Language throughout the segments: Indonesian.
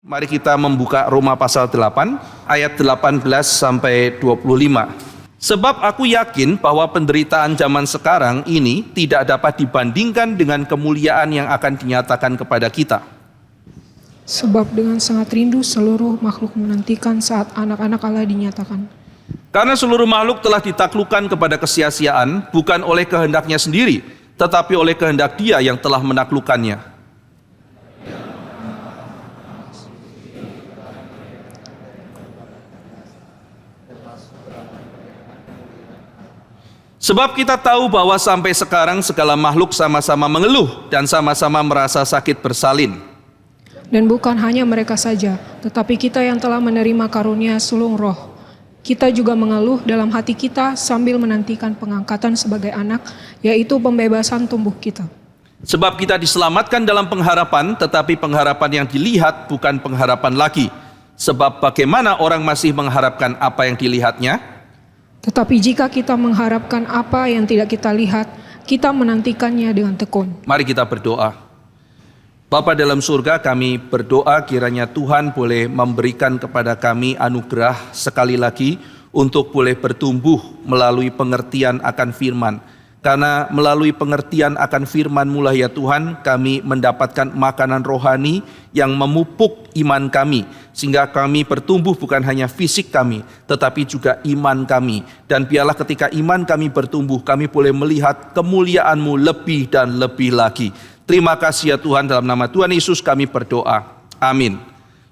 Mari kita membuka Roma pasal 8 ayat 18 sampai 25. Sebab aku yakin bahwa penderitaan zaman sekarang ini tidak dapat dibandingkan dengan kemuliaan yang akan dinyatakan kepada kita. Sebab dengan sangat rindu seluruh makhluk menantikan saat anak-anak Allah dinyatakan. Karena seluruh makhluk telah ditaklukkan kepada kesia-siaan, bukan oleh kehendaknya sendiri, tetapi oleh kehendak Dia yang telah menaklukkannya. Sebab kita tahu bahwa sampai sekarang segala makhluk sama-sama mengeluh dan sama-sama merasa sakit bersalin. Dan bukan hanya mereka saja, tetapi kita yang telah menerima karunia sulung roh. Kita juga mengeluh dalam hati kita sambil menantikan pengangkatan sebagai anak, yaitu pembebasan tubuh kita. Sebab kita diselamatkan dalam pengharapan, tetapi pengharapan yang dilihat bukan pengharapan lagi. Sebab bagaimana orang masih mengharapkan apa yang dilihatnya? Tetapi jika kita mengharapkan apa yang tidak kita lihat, kita menantikannya dengan tekun. Mari kita berdoa. Bapa dalam surga, kami berdoa kiranya Tuhan boleh memberikan kepada kami anugerah sekali lagi untuk boleh bertumbuh melalui pengertian akan firman. Karena melalui pengertian akan firman-Mu lah ya Tuhan, kami mendapatkan makanan rohani yang memupuk iman kami. Sehingga kami bertumbuh bukan hanya fisik kami, tetapi juga iman kami. Dan biarlah ketika iman kami bertumbuh, kami boleh melihat kemuliaan-Mu lebih dan lebih lagi. Terima kasih ya Tuhan, dalam nama Tuhan Yesus kami berdoa. Amin.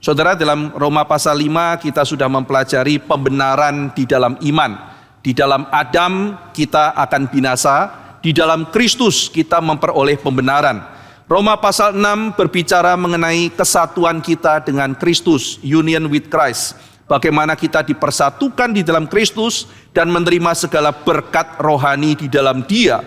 Saudara, dalam Roma pasal 5 kita sudah mempelajari pembenaran di dalam iman. Di dalam Adam kita akan binasa, di dalam Kristus kita memperoleh pembenaran. Roma pasal 6 berbicara mengenai kesatuan kita dengan Kristus, union with Christ. Bagaimana kita dipersatukan di dalam Kristus dan menerima segala berkat rohani di dalam Dia.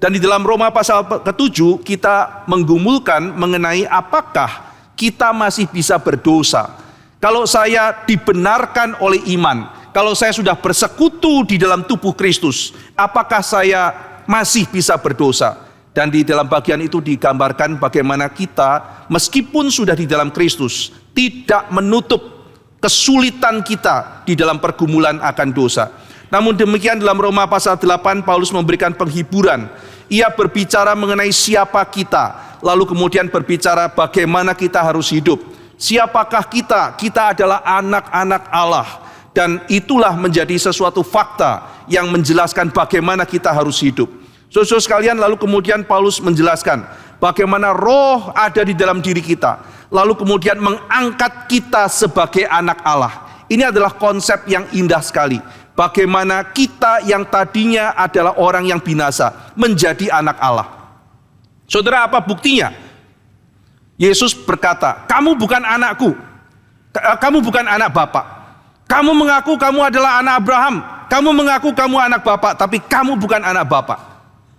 Dan di dalam Roma pasal ke-7 kita menggumulkan mengenai apakah kita masih bisa berdosa. Kalau saya dibenarkan oleh iman, kalau saya sudah bersekutu di dalam tubuh Kristus, apakah saya masih bisa berdosa? Dan di dalam bagian itu digambarkan bagaimana kita meskipun sudah di dalam Kristus tidak menutup kesulitan kita di dalam pergumulan akan dosa. Namun demikian dalam Roma pasal 8 Paulus memberikan penghiburan. Ia berbicara mengenai siapa kita, lalu kemudian berbicara bagaimana kita harus hidup. Siapakah kita? Kita adalah anak-anak Allah. Dan itulah menjadi sesuatu fakta yang menjelaskan bagaimana kita harus hidup. Saudara sekalian, lalu kemudian Paulus menjelaskan bagaimana roh ada di dalam diri kita. Lalu kemudian mengangkat kita sebagai anak Allah. Ini adalah konsep yang indah sekali. Bagaimana kita yang tadinya adalah orang yang binasa menjadi anak Allah. Saudara, apa buktinya? Yesus berkata, kamu bukan anakku, kamu bukan anak Bapak. Kamu mengaku kamu adalah anak Abraham, kamu mengaku kamu anak Bapak, tapi kamu bukan anak Bapak.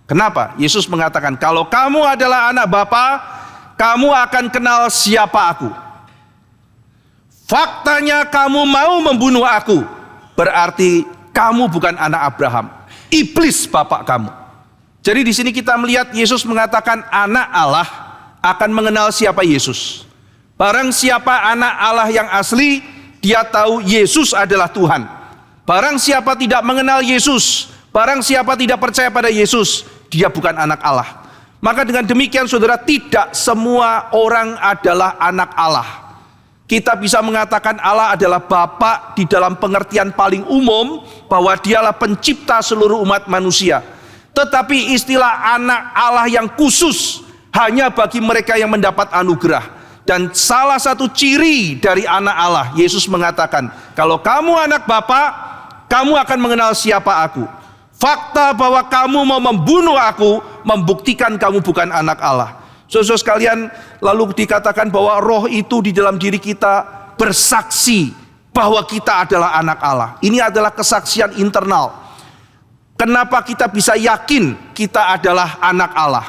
Kenapa? Yesus mengatakan, kalau kamu adalah anak Bapak, kamu akan kenal siapa aku. Faktanya kamu mau membunuh aku, berarti kamu bukan anak Abraham. Iblis bapak kamu. Jadi di sini kita melihat Yesus mengatakan anak Allah akan mengenal siapa Yesus. Barang siapa anak Allah yang asli, dia tahu Yesus adalah Tuhan. Barang siapa tidak mengenal Yesus, barang siapa tidak percaya pada Yesus, dia bukan anak Allah. Maka dengan demikian saudara, tidak semua orang adalah anak Allah. Kita bisa mengatakan Allah adalah Bapa di dalam pengertian paling umum, bahwa dialah pencipta seluruh umat manusia. Tetapi istilah anak Allah yang khusus hanya bagi mereka yang mendapat anugerah. Dan salah satu ciri dari anak Allah, Yesus mengatakan, kalau kamu anak Bapa, kamu akan mengenal siapa aku. Fakta bahwa kamu mau membunuh aku membuktikan kamu bukan anak Allah. Saudara sekalian, lalu dikatakan bahwa roh itu di dalam diri kita bersaksi bahwa kita adalah anak Allah. Ini adalah kesaksian internal. Kenapa kita bisa yakin kita adalah anak Allah?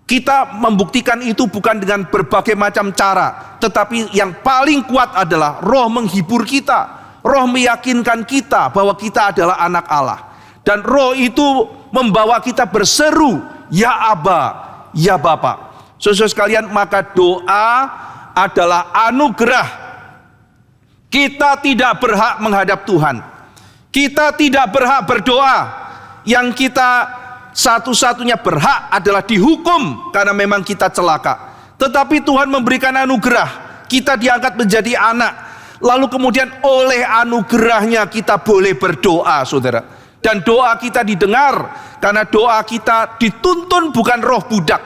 Kita membuktikan itu bukan dengan berbagai macam cara, tetapi yang paling kuat adalah roh menghibur kita, roh meyakinkan kita bahwa kita adalah anak Allah. Dan roh itu membawa kita berseru, ya Aba, ya Bapa. Saudara sekalian, maka doa adalah anugerah. Kita tidak berhak menghadap Tuhan. Kita tidak berhak berdoa. Yang kita satu-satunya berhak adalah dihukum karena memang kita celaka. Tetapi Tuhan memberikan anugerah. Kita diangkat menjadi anak. Lalu kemudian oleh anugerahnya kita boleh berdoa, saudara. Dan doa kita didengar. Karena doa kita dituntun bukan roh budak,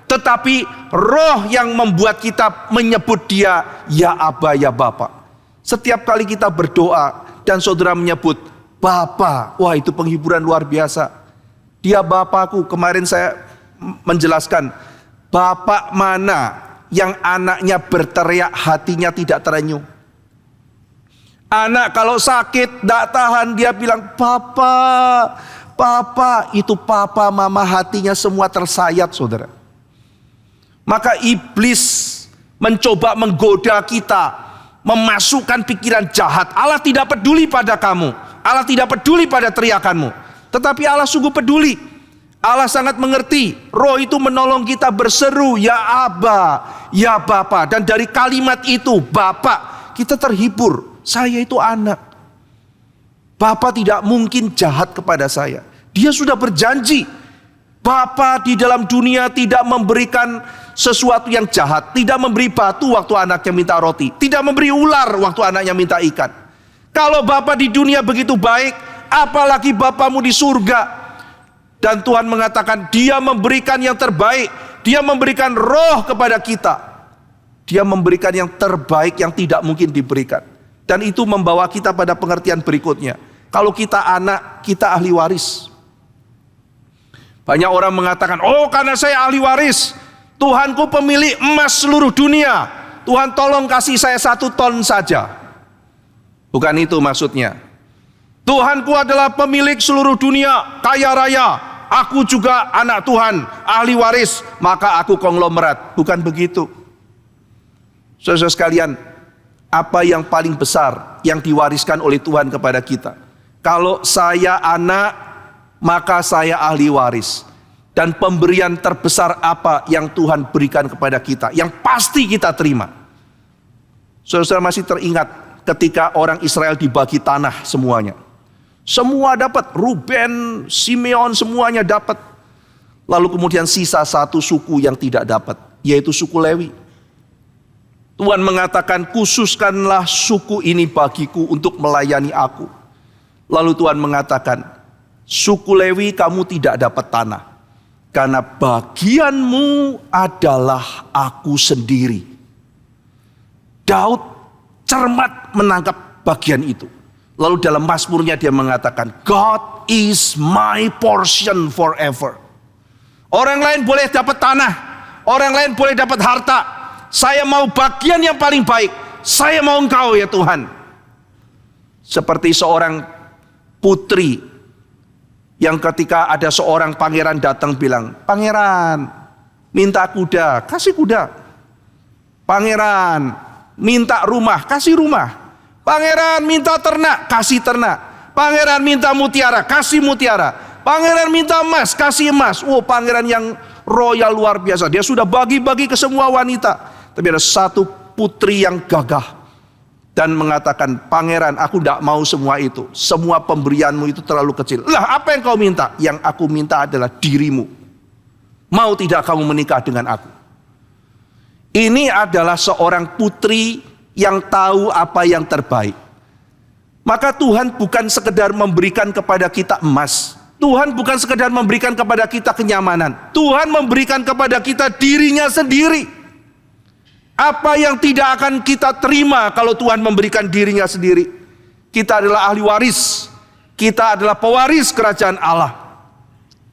tetapi roh yang membuat kita menyebut dia, ya Aba, ya Bapa. Setiap kali kita berdoa dan saudara menyebut Bapa, wah itu penghiburan luar biasa. Dia Bapakku. Kemarin saya menjelaskan, Bapak mana yang anaknya berteriak hatinya tidak terenyuh? Anak kalau sakit tidak tahan, dia bilang Papa, Papa. Itu papa mama hatinya semua tersayat, saudara. Maka iblis mencoba menggoda kita, memasukkan pikiran jahat. Allah tidak peduli pada kamu, Allah tidak peduli pada teriakanmu. Tetapi Allah sungguh peduli. Allah sangat mengerti. Roh itu menolong kita berseru, ya Aba, ya Bapa. Dan dari kalimat itu, Bapa, kita terhibur. Saya itu anak. Bapa tidak mungkin jahat kepada saya. Dia sudah berjanji. Bapa di dalam dunia tidak memberikan sesuatu yang jahat. Tidak memberi batu waktu anaknya minta roti. Tidak memberi ular waktu anaknya minta ikan. Kalau Bapa di dunia begitu baik, apalagi Bapamu di surga. Dan Tuhan mengatakan dia memberikan yang terbaik. Dia memberikan roh kepada kita. Dia memberikan yang terbaik yang tidak mungkin diberikan. Dan itu membawa kita pada pengertian berikutnya. Kalau kita anak, kita ahli waris. Banyak orang mengatakan, oh karena saya ahli waris, Tuhanku pemilik emas seluruh dunia, Tuhan tolong kasih saya 1 ton saja. Bukan itu maksudnya. Tuhanku adalah pemilik seluruh dunia, kaya raya. Aku juga anak Tuhan, ahli waris, maka aku konglomerat. Bukan begitu. Saudara sekalian, apa yang paling besar yang diwariskan oleh Tuhan kepada kita? Kalau saya anak, maka saya ahli waris. Dan pemberian terbesar apa yang Tuhan berikan kepada kita, yang pasti kita terima? Saudara masih teringat ketika orang Israel dibagi tanah semuanya. Semua dapat, Ruben, Simeon, semuanya dapat. Lalu kemudian sisa satu suku yang tidak dapat, yaitu suku Lewi. Tuhan mengatakan, khususkanlah suku ini bagiku untuk melayani aku. Lalu Tuhan mengatakan, suku Lewi kamu tidak dapat tanah, karena bagianmu adalah aku sendiri. Daud cermat menangkap bagian itu. Lalu dalam Mazmurnya dia mengatakan, God is my portion forever. Orang lain boleh dapat tanah, orang lain boleh dapat harta. Saya mau bagian yang paling baik. Saya mau Engkau ya Tuhan. Seperti seorang putri yang ketika ada seorang pangeran datang bilang, Pangeran minta kuda, kasih kuda. Pangeran minta rumah, kasih rumah. Pangeran minta ternak, kasih ternak. Pangeran minta mutiara, kasih mutiara. Pangeran minta emas, kasih emas. Oh, pangeran yang royal luar biasa. Dia sudah bagi-bagi ke semua wanita. Tapi ada satu putri yang gagah dan mengatakan, Pangeran, aku tidak mau semua itu. Semua pemberianmu itu terlalu kecil. Lah, apa yang kau minta? Yang aku minta adalah dirimu. Mau tidak kamu menikah dengan aku? Ini adalah seorang putri yang tahu apa yang terbaik. Maka Tuhan bukan sekedar memberikan kepada kita emas. Tuhan bukan sekedar memberikan kepada kita kenyamanan. Tuhan memberikan kepada kita dirinya sendiri. Apa yang tidak akan kita terima kalau Tuhan memberikan dirinya sendiri? Kita adalah ahli waris. Kita adalah pewaris kerajaan Allah.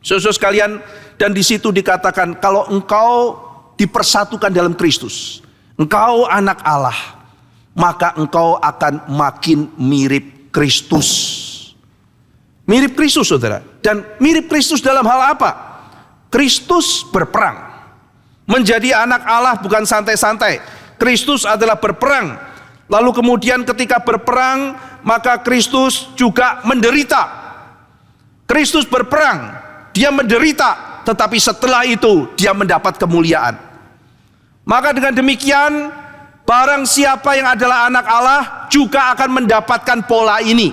Saudara sekalian, dan di situ dikatakan kalau engkau dipersatukan dalam Kristus, engkau anak Allah, maka engkau akan makin mirip Kristus. Mirip Kristus, saudara. Dan mirip Kristus dalam hal apa? Kristus berperang. Menjadi anak Allah bukan santai-santai. Kristus adalah berperang. Lalu kemudian ketika berperang, maka Kristus juga menderita. Kristus berperang, dia menderita, tetapi setelah itu dia mendapat kemuliaan. Maka dengan demikian, Barang siapa yang adalah anak Allah juga akan mendapatkan pola ini.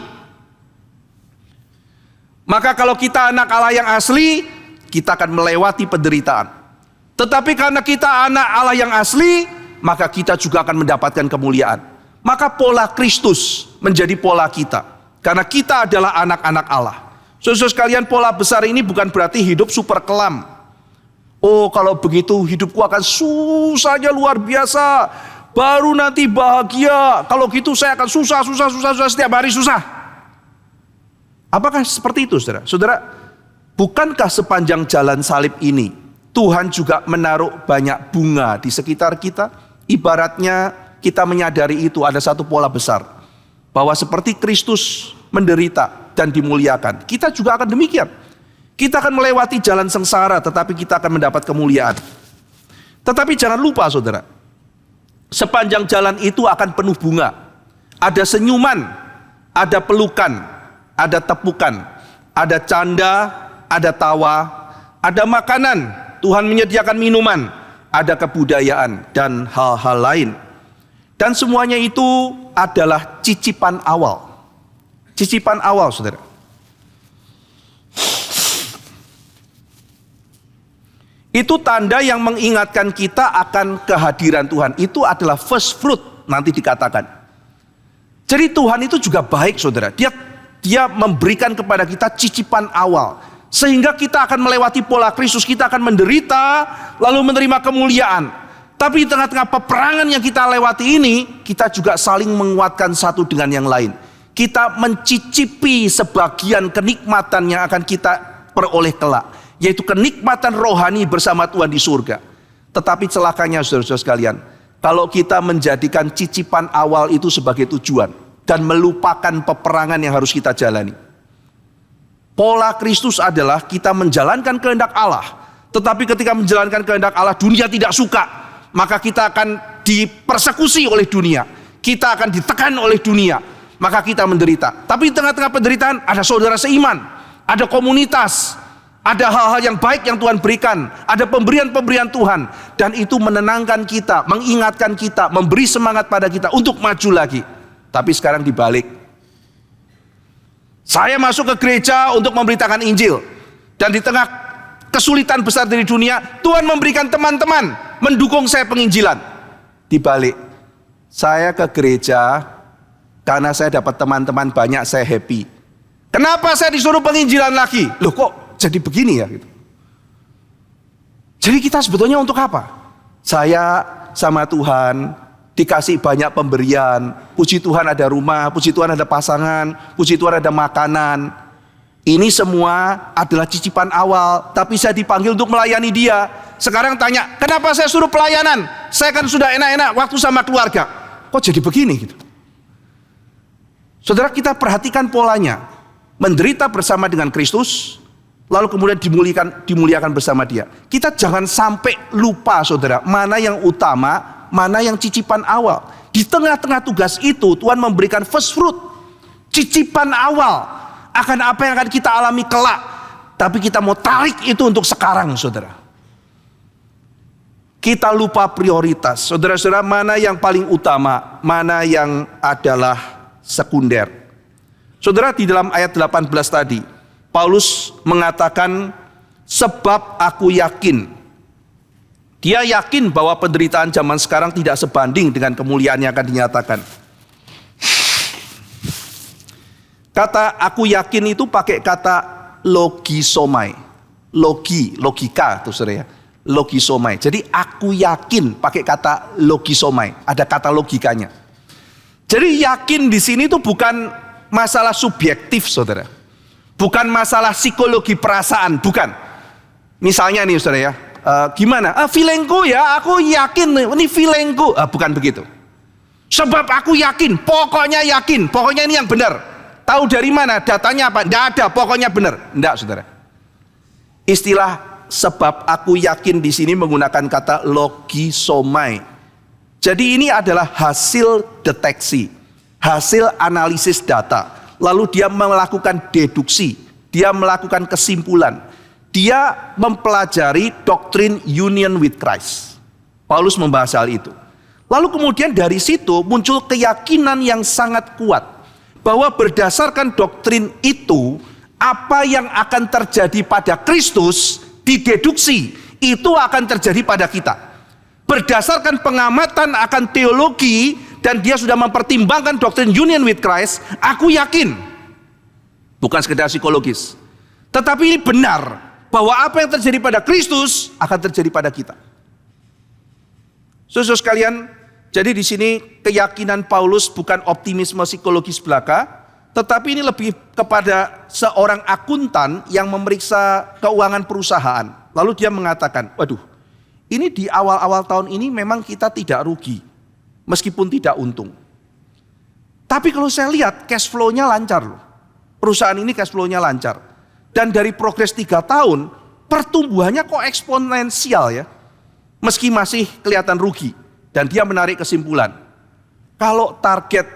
Maka kalau kita anak Allah yang asli, kita akan melewati penderitaan. Tetapi karena kita anak Allah yang asli, maka kita juga akan mendapatkan kemuliaan. Maka pola Kristus menjadi pola kita. Karena kita adalah anak-anak Allah. Saudara sekalian, pola besar ini bukan berarti hidup super kelam. Oh, kalau begitu hidupku akan susahnya luar biasa. Baru nanti bahagia. Kalau gitu saya akan susah setiap hari susah. Apakah seperti itu, saudara? Saudara, bukankah sepanjang jalan salib ini Tuhan juga menaruh banyak bunga di sekitar kita? Ibaratnya kita menyadari itu ada satu pola besar. Bahwa seperti Kristus menderita dan dimuliakan, kita juga akan demikian. Kita akan melewati jalan sengsara, tetapi kita akan mendapat kemuliaan. Tetapi jangan lupa, saudara, sepanjang jalan itu akan penuh bunga. Ada senyuman, ada pelukan, ada tepukan, ada canda, ada tawa, ada makanan, Tuhan menyediakan minuman, ada kebudayaan, dan hal-hal lain. Dan semuanya itu adalah cicipan awal. Cicipan awal, saudara. Itu tanda yang mengingatkan kita akan kehadiran Tuhan. Itu adalah first fruit, nanti dikatakan. Jadi Tuhan itu juga baik, saudara. Dia memberikan kepada kita cicipan awal. Sehingga kita akan melewati pola Kristus. Kita akan menderita, lalu menerima kemuliaan. Tapi di tengah-tengah peperangan yang kita lewati ini, kita juga saling menguatkan satu dengan yang lain. Kita mencicipi sebagian kenikmatan yang akan kita peroleh kelak. Yaitu kenikmatan rohani bersama Tuhan di surga. Tetapi celakanya, saudara-saudara sekalian, kalau kita menjadikan cicipan awal itu sebagai tujuan dan melupakan peperangan yang harus kita jalani. Pola Kristus adalah kita menjalankan kehendak Allah. Tetapi ketika menjalankan kehendak Allah, dunia tidak suka. Maka kita akan dipersekusi oleh dunia. Kita akan ditekan oleh dunia. Maka kita menderita. Tapi di tengah-tengah penderitaan ada saudara seiman. Ada komunitas. Ada hal-hal yang baik yang Tuhan berikan. Ada pemberian-pemberian Tuhan. Dan itu menenangkan kita, mengingatkan kita, memberi semangat pada kita untuk maju lagi. Tapi sekarang dibalik. Saya masuk ke gereja untuk memberitakan Injil. Dan di tengah kesulitan besar dari dunia, Tuhan memberikan teman-teman mendukung saya penginjilan. Dibalik, saya ke gereja karena saya dapat teman-teman banyak, saya happy. Kenapa saya disuruh penginjilan lagi? Loh kok jadi begini ya gitu. Jadi kita sebetulnya untuk apa? Saya sama Tuhan dikasih banyak pemberian. Puji Tuhan ada rumah, puji Tuhan ada pasangan, puji Tuhan ada makanan. Ini semua adalah cicipan awal. Tapi saya dipanggil untuk melayani dia. Sekarang tanya, kenapa saya suruh pelayanan? Saya kan sudah enak-enak waktu sama keluarga. Kok jadi begini gitu? Saudara, kita perhatikan polanya. Menderita bersama dengan Kristus, lalu kemudian dimuliakan bersama dia. Kita jangan sampai lupa, saudara, mana yang utama, mana yang cicipan awal. Di tengah-tengah tugas itu Tuhan memberikan first fruit, cicipan awal akan apa yang akan kita alami kelak. Tapi kita mau tarik itu untuk sekarang, saudara. Kita lupa prioritas. Saudara-saudara, mana yang paling utama, mana yang adalah sekunder. Saudara, di dalam ayat 18 tadi Paulus mengatakan, sebab aku yakin. Dia yakin bahwa penderitaan zaman sekarang tidak sebanding dengan kemuliaan yang akan dinyatakan. Kata aku yakin itu pakai kata logisomai. Logika tuh saudara ya. Logisomai. Jadi aku yakin pakai kata logisomai. Ada kata logikanya. Jadi yakin di sini tuh bukan masalah subjektif, saudara. Bukan masalah psikologi perasaan, bukan. Misalnya nih saudara ya, gimana? Feelingku ya, aku yakin ini feelingku. Bukan begitu. Sebab aku yakin, pokoknya ini yang benar. Tahu dari mana? Datanya apa? Tidak ada, pokoknya benar. Tidak, saudara. Istilah sebab aku yakin di sini menggunakan kata logisomai. Jadi ini adalah hasil deteksi, hasil analisis data. Lalu dia melakukan deduksi, dia melakukan kesimpulan. Dia mempelajari doktrin union with Christ. Paulus membahas hal itu. Lalu kemudian dari situ muncul keyakinan yang sangat kuat bahwa berdasarkan doktrin itu, apa yang akan terjadi pada Kristus dideduksi itu akan terjadi pada kita. Berdasarkan pengamatan akan teologi dan dia sudah mempertimbangkan doktrin union with Christ, aku yakin, bukan sekedar psikologis, tetapi ini benar bahwa apa yang terjadi pada Kristus akan terjadi pada kita. Saudara sekalian, jadi di sini keyakinan Paulus bukan optimisme psikologis belaka, tetapi ini lebih kepada seorang akuntan yang memeriksa keuangan perusahaan. Lalu dia mengatakan, waduh, ini di awal-awal tahun ini memang kita tidak rugi, meskipun tidak untung. Tapi kalau saya lihat cash flow-nya lancar loh. Perusahaan ini cash flow-nya lancar. Dan dari progres 3 tahun, pertumbuhannya kok eksponensial ya. Meski masih kelihatan rugi. Dan dia menarik kesimpulan, kalau target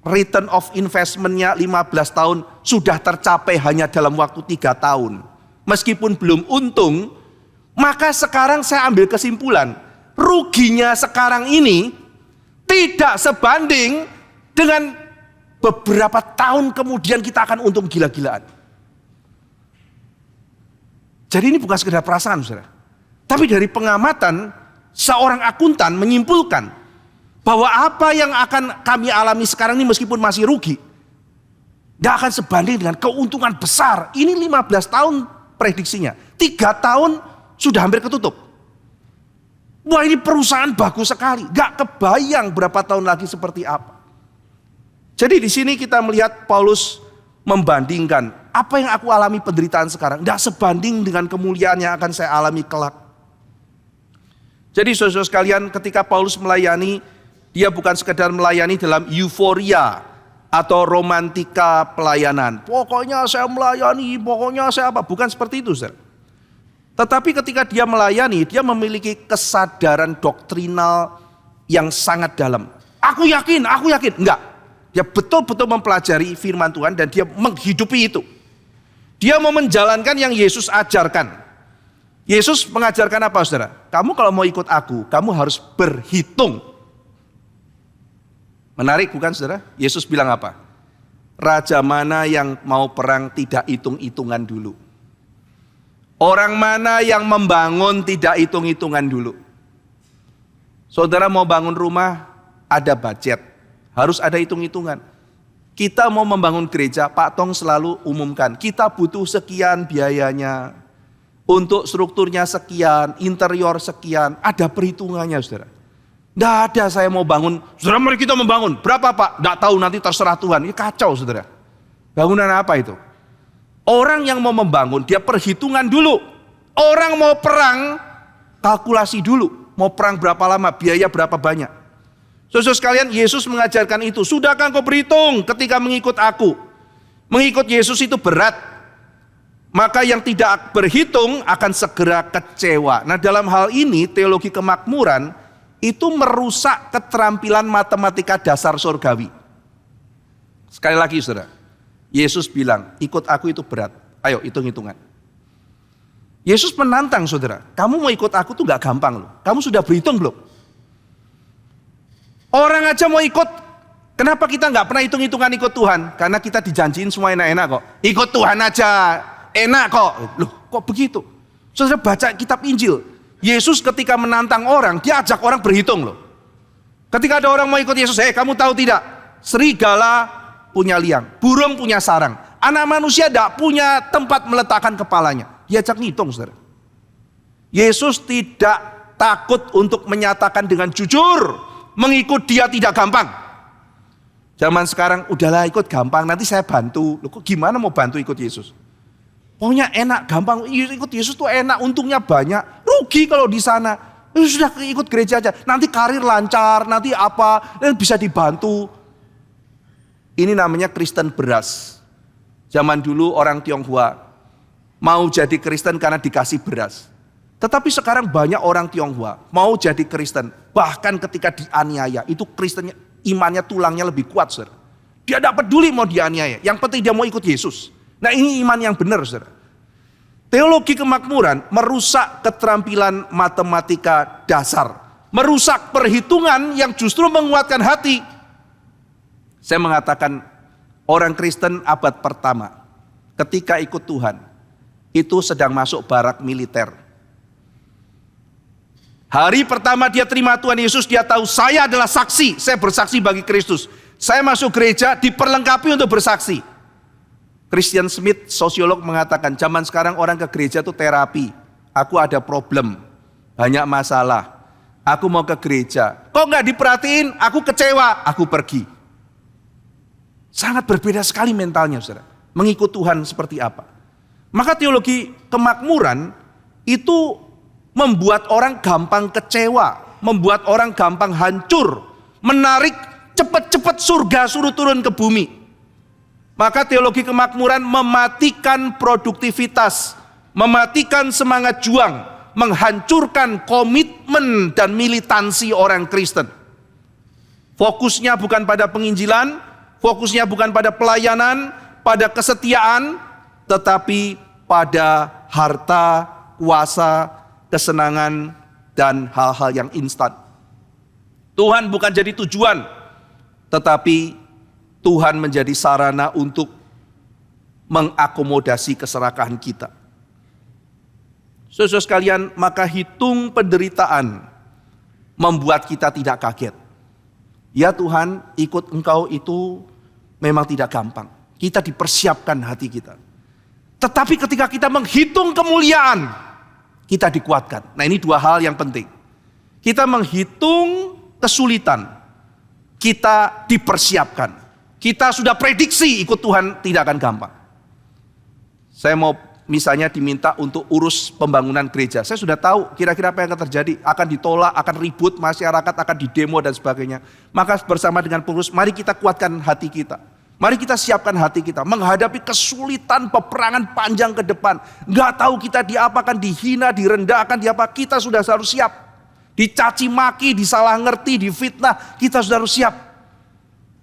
return of investment-nya 15 tahun sudah tercapai hanya dalam waktu 3 tahun. Meskipun belum untung, maka sekarang saya ambil kesimpulan, ruginya sekarang ini tidak sebanding dengan beberapa tahun kemudian kita akan untung gila-gilaan. Jadi ini bukan sekedar perasaan, saudara. Tapi dari pengamatan, seorang akuntan menyimpulkan bahwa apa yang akan kami alami sekarang ini meskipun masih rugi, tidak akan sebanding dengan keuntungan besar. Ini 15 tahun prediksinya. 3 tahun sudah hampir ketutup. Wah, ini perusahaan bagus sekali. Gak kebayang berapa tahun lagi seperti apa. Jadi di sini kita melihat Paulus membandingkan apa yang aku alami penderitaan sekarang tidak sebanding dengan kemuliaan yang akan saya alami kelak. Jadi saudara sekalian, ketika Paulus melayani, dia bukan sekedar melayani dalam euforia atau romantika pelayanan. Pokoknya saya melayani, pokoknya saya apa. Bukan seperti itu, saudara. Tetapi ketika dia melayani, dia memiliki kesadaran doktrinal yang sangat dalam. Aku yakin. Enggak. Dia betul-betul mempelajari firman Tuhan dan dia menghidupi itu. Dia mau menjalankan yang Yesus ajarkan. Yesus mengajarkan apa, saudara? Kamu kalau mau ikut aku, kamu harus berhitung. Menarik bukan, saudara? Yesus bilang apa? Raja mana yang mau perang tidak hitung-hitungan dulu? Orang mana yang membangun tidak hitung-hitungan dulu? Saudara mau bangun rumah, ada budget. Harus ada hitung-hitungan. Kita mau membangun gereja, Pak Tong selalu umumkan, kita butuh sekian biayanya. Untuk strukturnya sekian, interior sekian, ada perhitungannya, saudara. Tidak ada saya mau bangun, saudara mari kita membangun. Berapa Pak? Tidak tahu, nanti terserah Tuhan. Ini kacau, saudara. Bangunan apa itu? Orang yang mau membangun, dia perhitungan dulu. Orang mau perang, kalkulasi dulu. Mau perang berapa lama, biaya berapa banyak. Saudara sekalian, Yesus mengajarkan itu. Sudahkah engkau berhitung ketika mengikut aku? Mengikut Yesus itu berat. Maka yang tidak berhitung akan segera kecewa. Nah, dalam hal ini teologi kemakmuran itu merusak keterampilan matematika dasar surgawi. Sekali lagi, saudara. Yesus bilang, ikut aku itu berat. Ayo hitung-hitungan. Yesus menantang, saudara. Kamu mau ikut aku tuh gak gampang loh. Kamu sudah berhitung belum? Orang aja mau ikut. Kenapa kita gak pernah hitung-hitungan ikut Tuhan? Karena kita dijanjiin semua enak-enak kok. Ikut Tuhan aja. Enak kok. Loh, kok begitu? Saudara baca kitab Injil. Yesus ketika menantang orang, dia ajak orang berhitung loh. Ketika ada orang mau ikut Yesus, kamu tahu tidak? Serigala punya liang, burung punya sarang. Anak manusia tidak punya tempat meletakkan kepalanya. Dia ajak ngitung, saudara. Yesus tidak takut untuk menyatakan dengan jujur, mengikut dia tidak gampang. Zaman sekarang, udahlah ikut gampang, nanti saya bantu. Loh, kok gimana mau bantu ikut Yesus? Pokoknya enak, gampang, ikut Yesus tuh enak, untungnya banyak. Rugi kalau di sana, sudah ikut gereja aja. Nanti karir lancar, nanti apa, bisa dibantu. Ini namanya Kristen beras. Zaman dulu orang Tionghoa mau jadi Kristen karena dikasih beras. Tetapi sekarang banyak orang Tionghoa mau jadi Kristen. Bahkan ketika dianiaya, itu Kristennya, imannya tulangnya lebih kuat, saudara. Dia tidak peduli mau dianiaya, yang penting dia mau ikut Yesus. Nah, ini iman yang benar, saudara. Teologi kemakmuran merusak keterampilan matematika dasar. merusak perhitungan yang justru menguatkan hati. Saya mengatakan orang Kristen abad pertama ketika ikut Tuhan itu sedang masuk barak militer. Hari pertama dia terima Tuhan Yesus, dia tahu saya adalah saksi, saya bersaksi bagi Kristus. Saya masuk gereja diperlengkapi untuk bersaksi. Christian Smith, sosiolog, mengatakan zaman sekarang orang ke gereja itu terapi. Aku ada problem, banyak masalah. Aku mau ke gereja, kok nggak diperhatiin, aku kecewa, aku pergi. Sangat berbeda sekali mentalnya, saudara. Mengikut Tuhan seperti apa. Maka teologi kemakmuran itu membuat orang gampang kecewa, membuat orang gampang hancur, menarik cepat-cepat surga suruh turun ke bumi. Maka teologi kemakmuran mematikan produktivitas, mematikan semangat juang, menghancurkan komitmen dan militansi orang Kristen. Fokusnya bukan pada penginjilan, fokusnya bukan pada pelayanan, pada kesetiaan, tetapi pada harta, kuasa, kesenangan, dan hal-hal yang instan. Tuhan bukan jadi tujuan, tetapi Tuhan menjadi sarana untuk mengakomodasi keserakahan kita. Saudara sekalian, maka hitung penderitaan membuat kita tidak kaget. Ya Tuhan, ikut Engkau itu memang tidak gampang. Kita dipersiapkan hati kita. Tetapi ketika kita menghitung kemuliaan, kita dikuatkan. Nah, ini dua hal yang penting. Kita menghitung kesulitan, kita dipersiapkan. Kita sudah prediksi ikut Tuhan tidak akan gampang. Saya mau misalnya diminta untuk urus pembangunan gereja. Saya sudah tahu kira-kira apa yang akan terjadi. Akan ditolak, akan ribut, masyarakat akan didemo dan sebagainya. Maka bersama dengan pengurus, mari kita kuatkan hati kita. Mari kita siapkan hati kita menghadapi kesulitan peperangan panjang ke depan. Nggak tahu kita diapakan, dihina, direndahkan, diapa. Kita sudah harus siap. Dicaci maki, disalah ngerti, difitnah, kita sudah harus siap.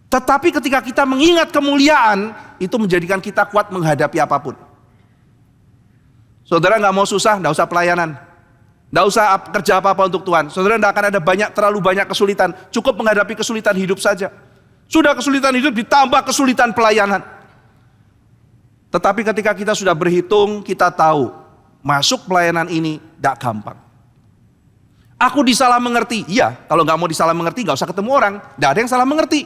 Tetapi ketika kita mengingat kemuliaan, itu menjadikan kita kuat menghadapi apapun. Saudara nggak mau susah, nggak usah pelayanan. Nggak usah kerja apa-apa untuk Tuhan. Saudara nggak akan ada terlalu banyak kesulitan. Cukup menghadapi kesulitan hidup saja. Sudah kesulitan hidup ditambah kesulitan pelayanan. Tetapi ketika kita sudah berhitung, kita tahu masuk pelayanan ini tidak gampang. Aku disalah mengerti. Iya, kalau nggak mau disalah mengerti nggak usah ketemu orang. Nggak ada yang salah mengerti.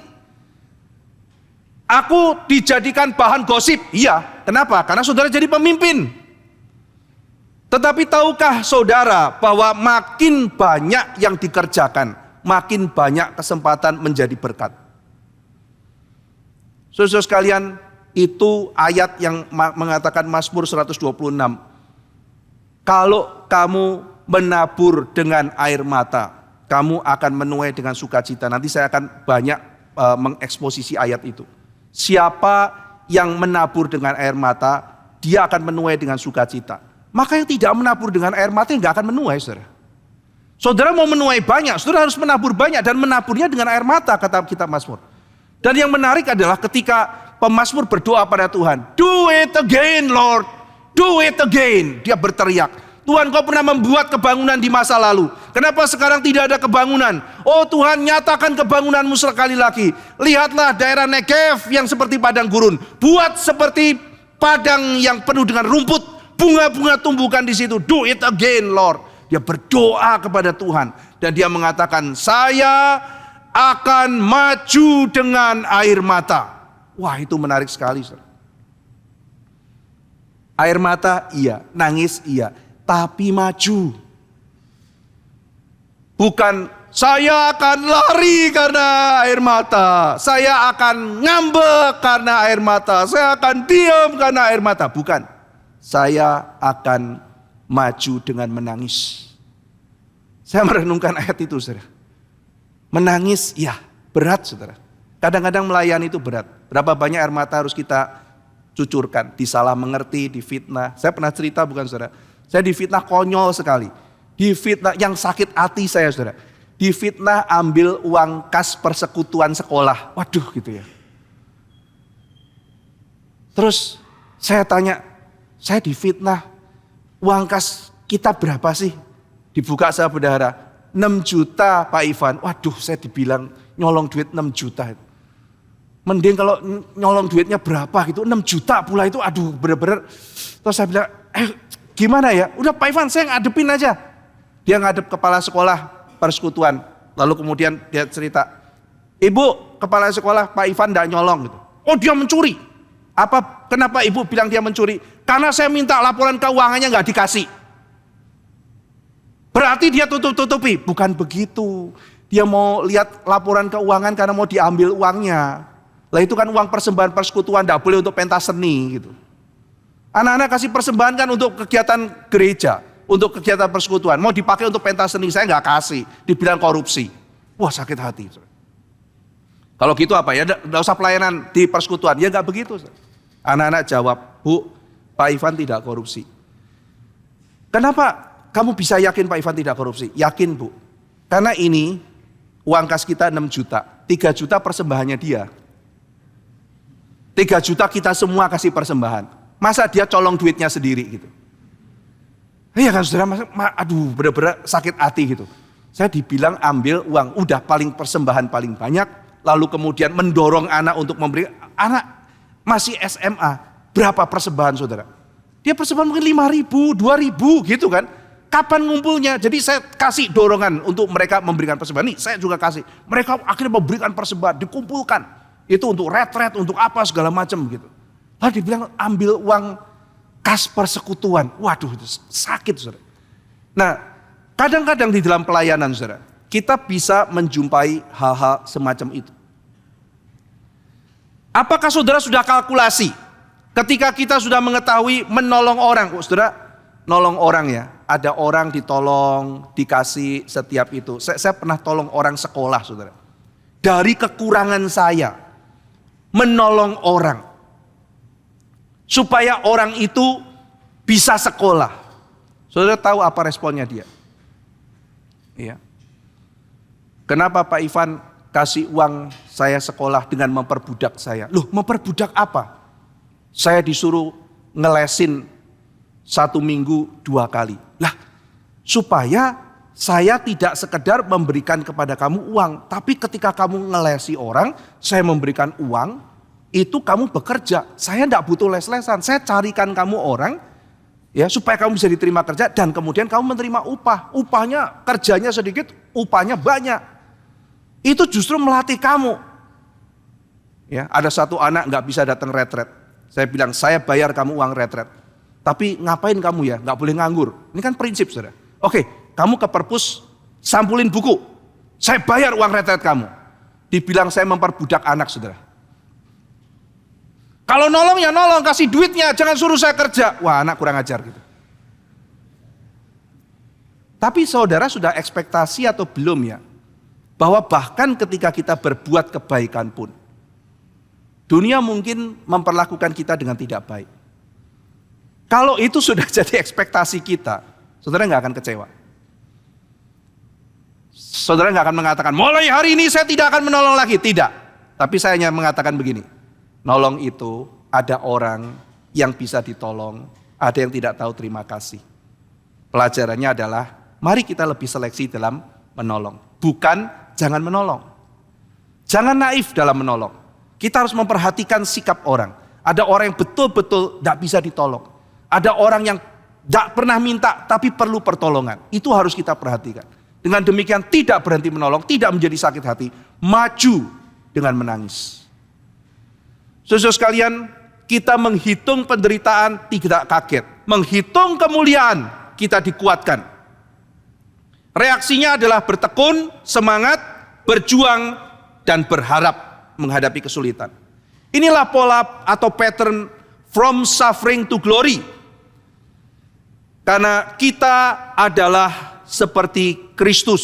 Aku dijadikan bahan gosip. Iya, kenapa? Karena saudara jadi pemimpin. Tetapi tahukah saudara bahwa makin banyak yang dikerjakan, makin banyak kesempatan menjadi berkat. Saudara sekalian, itu ayat yang mengatakan Mazmur 126. Kalau kamu menabur dengan air mata, kamu akan menuai dengan sukacita. Nanti saya akan banyak mengeksposisi ayat itu. Siapa yang menabur dengan air mata, dia akan menuai dengan sukacita. Maka yang tidak menabur dengan air mata nggak akan menuai, saudara. Saudara mau menuai banyak, saudara harus menabur banyak dan menaburnya dengan air mata, kata kitab Mazmur. Dan yang menarik adalah ketika pemazmur berdoa pada Tuhan, do it again Lord, do it again. Dia berteriak, Tuhan kau pernah membuat kebangunan di masa lalu, kenapa sekarang tidak ada kebangunan? Oh Tuhan, nyatakan kebangunanmu sekali lagi. Lihatlah daerah Negev yang seperti padang gurun, buat seperti padang yang penuh dengan rumput, bunga-bunga tumbuhkan di situ. Do it again Lord. Dia berdoa kepada Tuhan dan dia mengatakan, saya akan maju dengan air mata. Wah, itu menarik sekali, saudara. Air mata iya, nangis iya, tapi maju. Bukan saya akan lari karena air mata, saya akan ngambek karena air mata, saya akan diam karena air mata. Bukan, saya akan maju dengan menangis. Saya merenungkan ayat itu, saudara. Menangis, ya berat, saudara. Kadang-kadang melayani itu berat. Berapa banyak air mata harus kita cucurkan, disalah mengerti, difitnah. Saya pernah cerita, bukan saudara, saya difitnah konyol sekali. Difitnah yang sakit hati saya, saudara. Difitnah ambil uang kas persekutuan sekolah. Waduh, gitu ya. Terus saya tanya, saya difitnah, uang kas kita berapa sih? Dibuka saya bendahara, 6 juta Pak Ivan. Waduh, saya dibilang nyolong duit 6 juta. Mending kalau nyolong duitnya berapa gitu, 6 juta pula itu, aduh bener-bener. Terus saya bilang, gimana ya? Udah Pak Ivan, saya ngadepin aja. Dia ngadep kepala sekolah persekutuan. Lalu kemudian dia cerita, Ibu, kepala sekolah Pak Ivan enggak nyolong gitu. Oh, dia mencuri. Kenapa Ibu bilang dia mencuri? Karena saya minta laporan keuangannya enggak dikasih. Berarti dia tutup-tutupi. Bukan begitu. Dia mau lihat laporan keuangan karena mau diambil uangnya. Lah itu kan uang persembahan persekutuan, enggak boleh untuk pentas seni gitu. Anak-anak kasih persembahan kan untuk kegiatan gereja, untuk kegiatan persekutuan. Mau dipakai untuk pentas seni, saya enggak kasih. Dibilang korupsi. Wah, sakit hati. Kalau gitu apa ya? Enggak usah pelayanan di persekutuan. Ya enggak begitu. Anak-anak jawab, Bu, Pak Ivan tidak korupsi. Kenapa kamu bisa yakin Pak Ivan tidak korupsi? Yakin, Bu. Karena ini uang kas kita 6 juta. 3 juta persembahannya dia. 3 juta kita semua kasih persembahan. Masa dia colong duitnya sendiri gitu. Iya kan saudara, aduh bener-bener sakit hati gitu. Saya dibilang ambil uang, udah persembahan paling banyak. Lalu kemudian mendorong anak untuk memberi. Anak masih SMA, berapa persembahan saudara? Dia persembahan mungkin 5.000, 2.000 gitu kan. Kapan ngumpulnya? Jadi saya kasih dorongan untuk mereka memberikan persembahan. Nih saya juga kasih. Mereka akhirnya memberikan persembahan, dikumpulkan. Itu untuk retret, untuk apa segala macam gitu. Lalu dibilang ambil uang kas persekutuan. Waduh itu sakit saudara. Nah kadang-kadang di dalam pelayanan saudara, kita bisa menjumpai hal-hal semacam itu. Apakah saudara sudah kalkulasi ketika kita sudah mengetahui menolong orang? Saudara, nolong orang ya. Ada orang ditolong, dikasih setiap itu. Saya pernah tolong orang sekolah saudara. Dari kekurangan saya, menolong orang. Supaya orang itu bisa sekolah. Saudara tahu apa responnya dia? Iya. Kenapa Pak Ivan kasih uang saya sekolah dengan memperbudak saya? Loh, memperbudak apa? Saya disuruh ngelesin 1 minggu 2 kali. Lah, supaya saya tidak sekedar memberikan kepada kamu uang, tapi ketika kamu ngelesi orang, saya memberikan uang, itu kamu bekerja. Saya tidak butuh les-lesan, saya carikan kamu orang, ya supaya kamu bisa diterima kerja dan kemudian kamu menerima upah. Upahnya kerjanya sedikit, upahnya banyak. Itu justru melatih kamu. Ya, ada satu anak nggak bisa datang retret. Saya bilang, saya bayar kamu uang retret. Tapi ngapain kamu ya? Nggak boleh nganggur. Ini kan prinsip saudara. Oke, kamu ke perpus, sampulin buku. Saya bayar uang retret kamu. Dibilang saya memperbudak anak saudara. Kalau nolong ya nolong, kasih duitnya, jangan suruh saya kerja. Wah, anak kurang ajar gitu. Tapi saudara sudah ekspektasi atau belum ya? Bahwa bahkan ketika kita berbuat kebaikan pun, dunia mungkin memperlakukan kita dengan tidak baik. Kalau itu sudah jadi ekspektasi kita, saudara nggak akan kecewa. Saudara nggak akan mengatakan, mulai hari ini saya tidak akan menolong lagi. Tidak. Tapi saya hanya mengatakan begini, nolong itu ada orang yang bisa ditolong, ada yang tidak tahu terima kasih. Pelajarannya adalah, mari kita lebih seleksi dalam menolong. Bukan jangan menolong. Jangan naif dalam menolong. Kita harus memperhatikan sikap orang. Ada orang yang betul-betul tidak bisa ditolong. Ada orang yang tidak pernah minta tapi perlu pertolongan. Itu harus kita perhatikan. Dengan demikian tidak berhenti menolong, tidak menjadi sakit hati, maju dengan menangis. Saudara sekalian, kita menghitung penderitaan tidak kaget. Menghitung kemuliaan kita dikuatkan. Reaksinya adalah bertekun, semangat, berjuang, dan berharap menghadapi kesulitan. Inilah pola atau pattern from suffering to glory. Karena kita adalah seperti Kristus.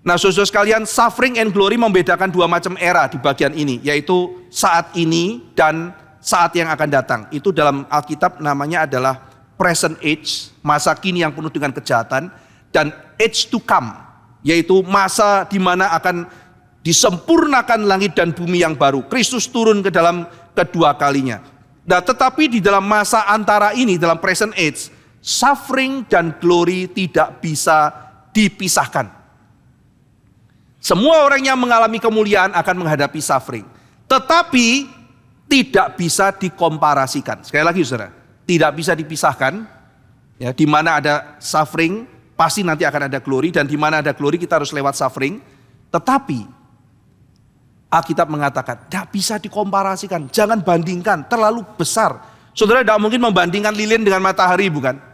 Nah saudara sekalian, suffering and glory membedakan 2 macam era di bagian ini. Yaitu saat ini dan saat yang akan datang. Itu dalam Alkitab namanya adalah present age, masa kini yang penuh dengan kejahatan. Dan age to come, yaitu masa di mana akan disempurnakan langit dan bumi yang baru. Kristus turun ke dalam kedua kalinya. Nah tetapi di dalam masa antara ini, dalam present age, suffering dan glory tidak bisa dipisahkan. Semua orang yang mengalami kemuliaan akan menghadapi suffering. Tetapi tidak bisa dikomparasikan. Sekali lagi saudara, tidak bisa dipisahkan. Ya, di mana ada suffering, pasti nanti akan ada glory. Dan di mana ada glory kita harus lewat suffering. Tetapi Alkitab mengatakan tidak bisa dikomparasikan. Jangan bandingkan, terlalu besar. Saudara tidak mungkin membandingkan lilin dengan matahari, bukan?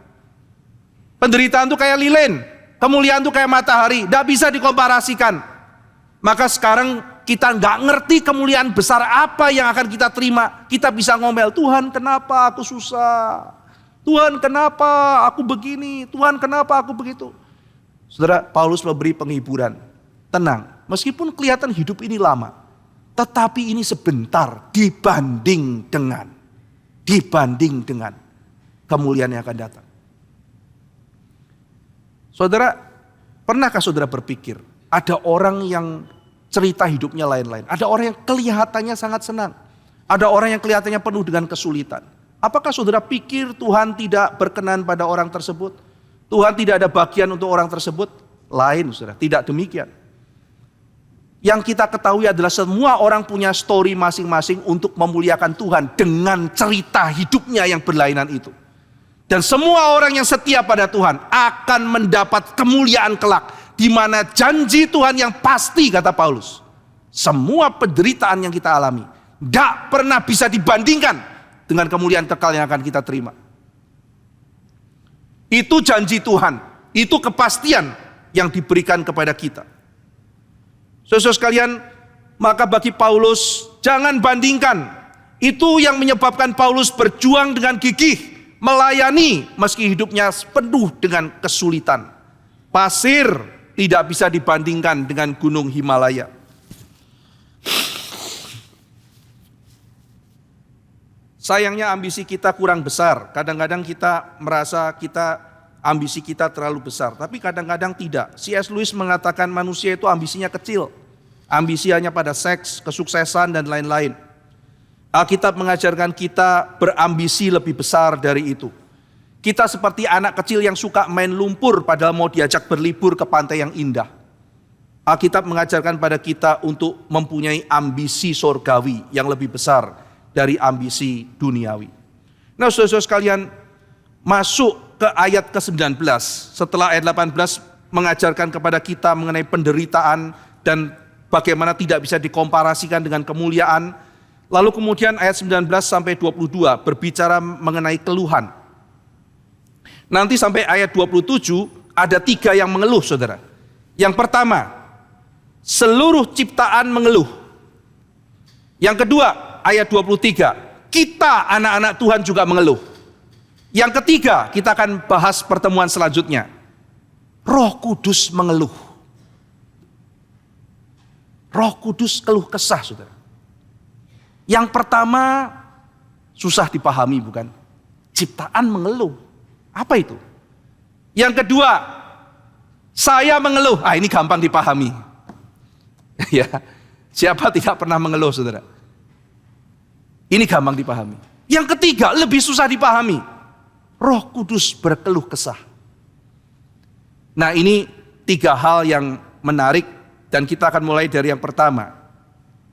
Penderitaan itu kayak lilin, kemuliaan itu kayak matahari. Tidak bisa dikomparasikan. Maka sekarang kita nggak ngerti kemuliaan besar apa yang akan kita terima. Kita bisa ngomel, Tuhan kenapa aku susah? Tuhan kenapa aku begini? Tuhan kenapa aku begitu? Saudara, Paulus memberi penghiburan. Tenang, meskipun kelihatan hidup ini lama, tetapi ini sebentar dibanding dengan kemuliaan yang akan datang. Saudara, pernahkah saudara berpikir ada orang yang cerita hidupnya lain-lain? Ada orang yang kelihatannya sangat senang. Ada orang yang kelihatannya penuh dengan kesulitan. Apakah saudara pikir Tuhan tidak berkenan pada orang tersebut? Tuhan tidak ada bagian untuk orang tersebut? Lain saudara, tidak demikian. Yang kita ketahui adalah semua orang punya story masing-masing untuk memuliakan Tuhan dengan cerita hidupnya yang berlainan itu. Dan semua orang yang setia pada Tuhan akan mendapat kemuliaan kelak. Di mana janji Tuhan yang pasti, kata Paulus. Semua penderitaan yang kita alami tidak pernah bisa dibandingkan dengan kemuliaan kekal yang akan kita terima. Itu janji Tuhan, itu kepastian yang diberikan kepada kita. Saudara sekalian, maka bagi Paulus jangan bandingkan. Itu yang menyebabkan Paulus berjuang dengan gigih, melayani meski hidupnya penuh dengan kesulitan. Pasir tidak bisa dibandingkan dengan gunung Himalaya. Sayangnya ambisi kita kurang besar. Kadang-kadang kita merasa ambisi kita terlalu besar. Tapi kadang-kadang tidak. C.S. Lewis mengatakan manusia itu ambisinya kecil. Ambisi hanya pada seks, kesuksesan dan lain-lain. Alkitab mengajarkan kita berambisi lebih besar dari itu. Kita seperti anak kecil yang suka main lumpur padahal mau diajak berlibur ke pantai yang indah. Alkitab mengajarkan pada kita untuk mempunyai ambisi sorgawi yang lebih besar dari ambisi duniawi. Nah saudara-saudara sekalian, masuk ke ayat ke-19. Setelah ayat 18 mengajarkan kepada kita mengenai penderitaan dan bagaimana tidak bisa dikomparasikan dengan kemuliaan. Lalu kemudian ayat 19 sampai 22 berbicara mengenai keluhan. Nanti sampai ayat 27 ada 3 yang mengeluh saudara. Yang pertama, seluruh ciptaan mengeluh. Yang kedua, ayat 23, kita anak-anak Tuhan juga mengeluh. Yang ketiga, kita akan bahas pertemuan selanjutnya. Roh Kudus mengeluh. Roh Kudus keluh kesah, saudara. Yang pertama, susah dipahami bukan? Ciptaan mengeluh. Apa itu? Yang kedua, saya mengeluh. Ini gampang dipahami. Ya, siapa tidak pernah mengeluh, saudara? Ini gampang dipahami. Yang ketiga, lebih susah dipahami. Roh Kudus berkeluh kesah. Nah, ini 3 hal yang menarik dan kita akan mulai dari yang pertama.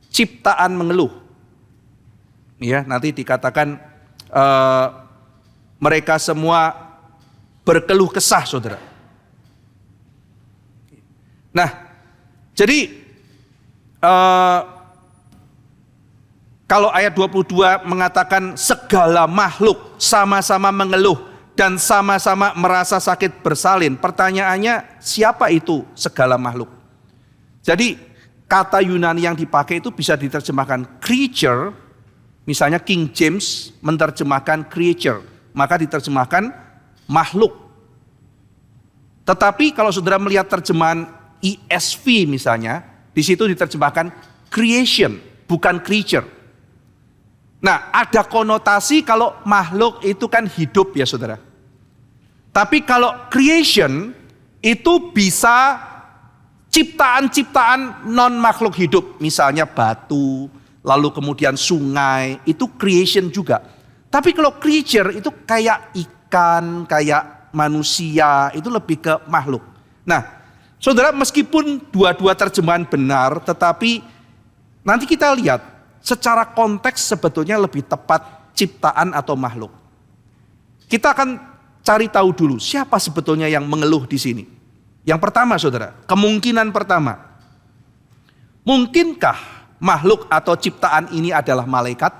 Ciptaan mengeluh. Ya, nanti dikatakan mereka semua berkeluh kesah, saudara. Nah, jadi kalau ayat 22 mengatakan segala makhluk sama-sama mengeluh dan sama-sama merasa sakit bersalin. Pertanyaannya, siapa itu segala makhluk? Jadi kata Yunani yang dipakai itu bisa diterjemahkan creature. Misalnya King James menerjemahkan creature, maka diterjemahkan makhluk. Tetapi kalau saudara melihat terjemahan ESV misalnya, di situ diterjemahkan creation, bukan creature. Nah, ada konotasi kalau makhluk itu kan hidup ya saudara. Tapi kalau creation itu bisa ciptaan-ciptaan non makhluk hidup. Misalnya batu, lalu kemudian sungai, itu creation juga. Tapi kalau creature itu kayak ikan, kayak manusia, itu lebih ke makhluk. Nah, Saudara, meskipun dua-dua terjemahan benar, tetapi nanti kita lihat secara konteks sebetulnya lebih tepat ciptaan atau makhluk. Kita akan cari tahu dulu siapa sebetulnya yang mengeluh di sini. Yang pertama, saudara, kemungkinan pertama, mungkinkah makhluk atau ciptaan ini adalah malaikat?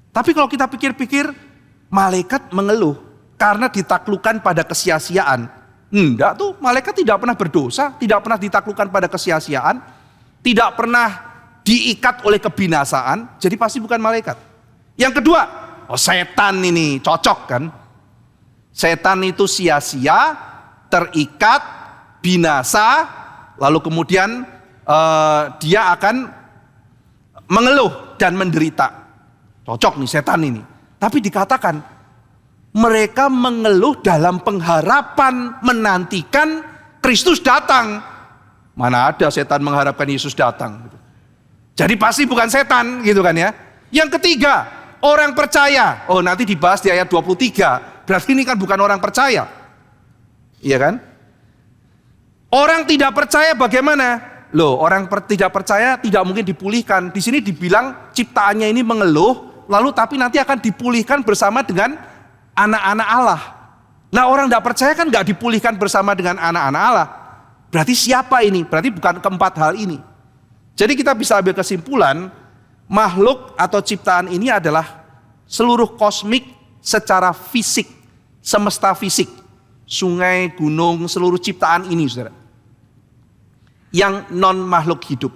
Tapi kalau kita pikir-pikir, malaikat mengeluh karena ditaklukkan pada kesia-siaan. Enggak tuh, malaikat tidak pernah berdosa, tidak pernah ditaklukkan pada kesia-siaan, tidak pernah diikat oleh kebinasaan, jadi pasti bukan malaikat. Yang kedua, setan ini cocok kan? Setan itu sia-sia, terikat, binasa, lalu kemudian dia akan mengeluh dan menderita. Cocok nih setan ini. Tapi dikatakan mereka mengeluh dalam pengharapan menantikan Kristus datang. Mana ada setan mengharapkan Yesus datang. Jadi pasti bukan setan gitu kan ya. Yang ketiga, orang percaya. Oh, nanti dibahas di ayat 23. Berarti ini kan bukan orang percaya. Iya kan? Orang tidak percaya bagaimana? Loh, orang tidak percaya tidak mungkin dipulihkan. Di sini dibilang ciptaannya ini mengeluh, lalu tapi nanti akan dipulihkan bersama dengan anak-anak Allah. Nah, orang tidak percaya kan nggak dipulihkan bersama dengan anak-anak Allah. Berarti siapa ini? Berarti bukan keempat hal ini. Jadi kita bisa ambil kesimpulan, makhluk atau ciptaan ini adalah seluruh kosmik secara fisik, semesta fisik. Sungai, gunung, seluruh ciptaan ini, saudara. Yang non makhluk hidup.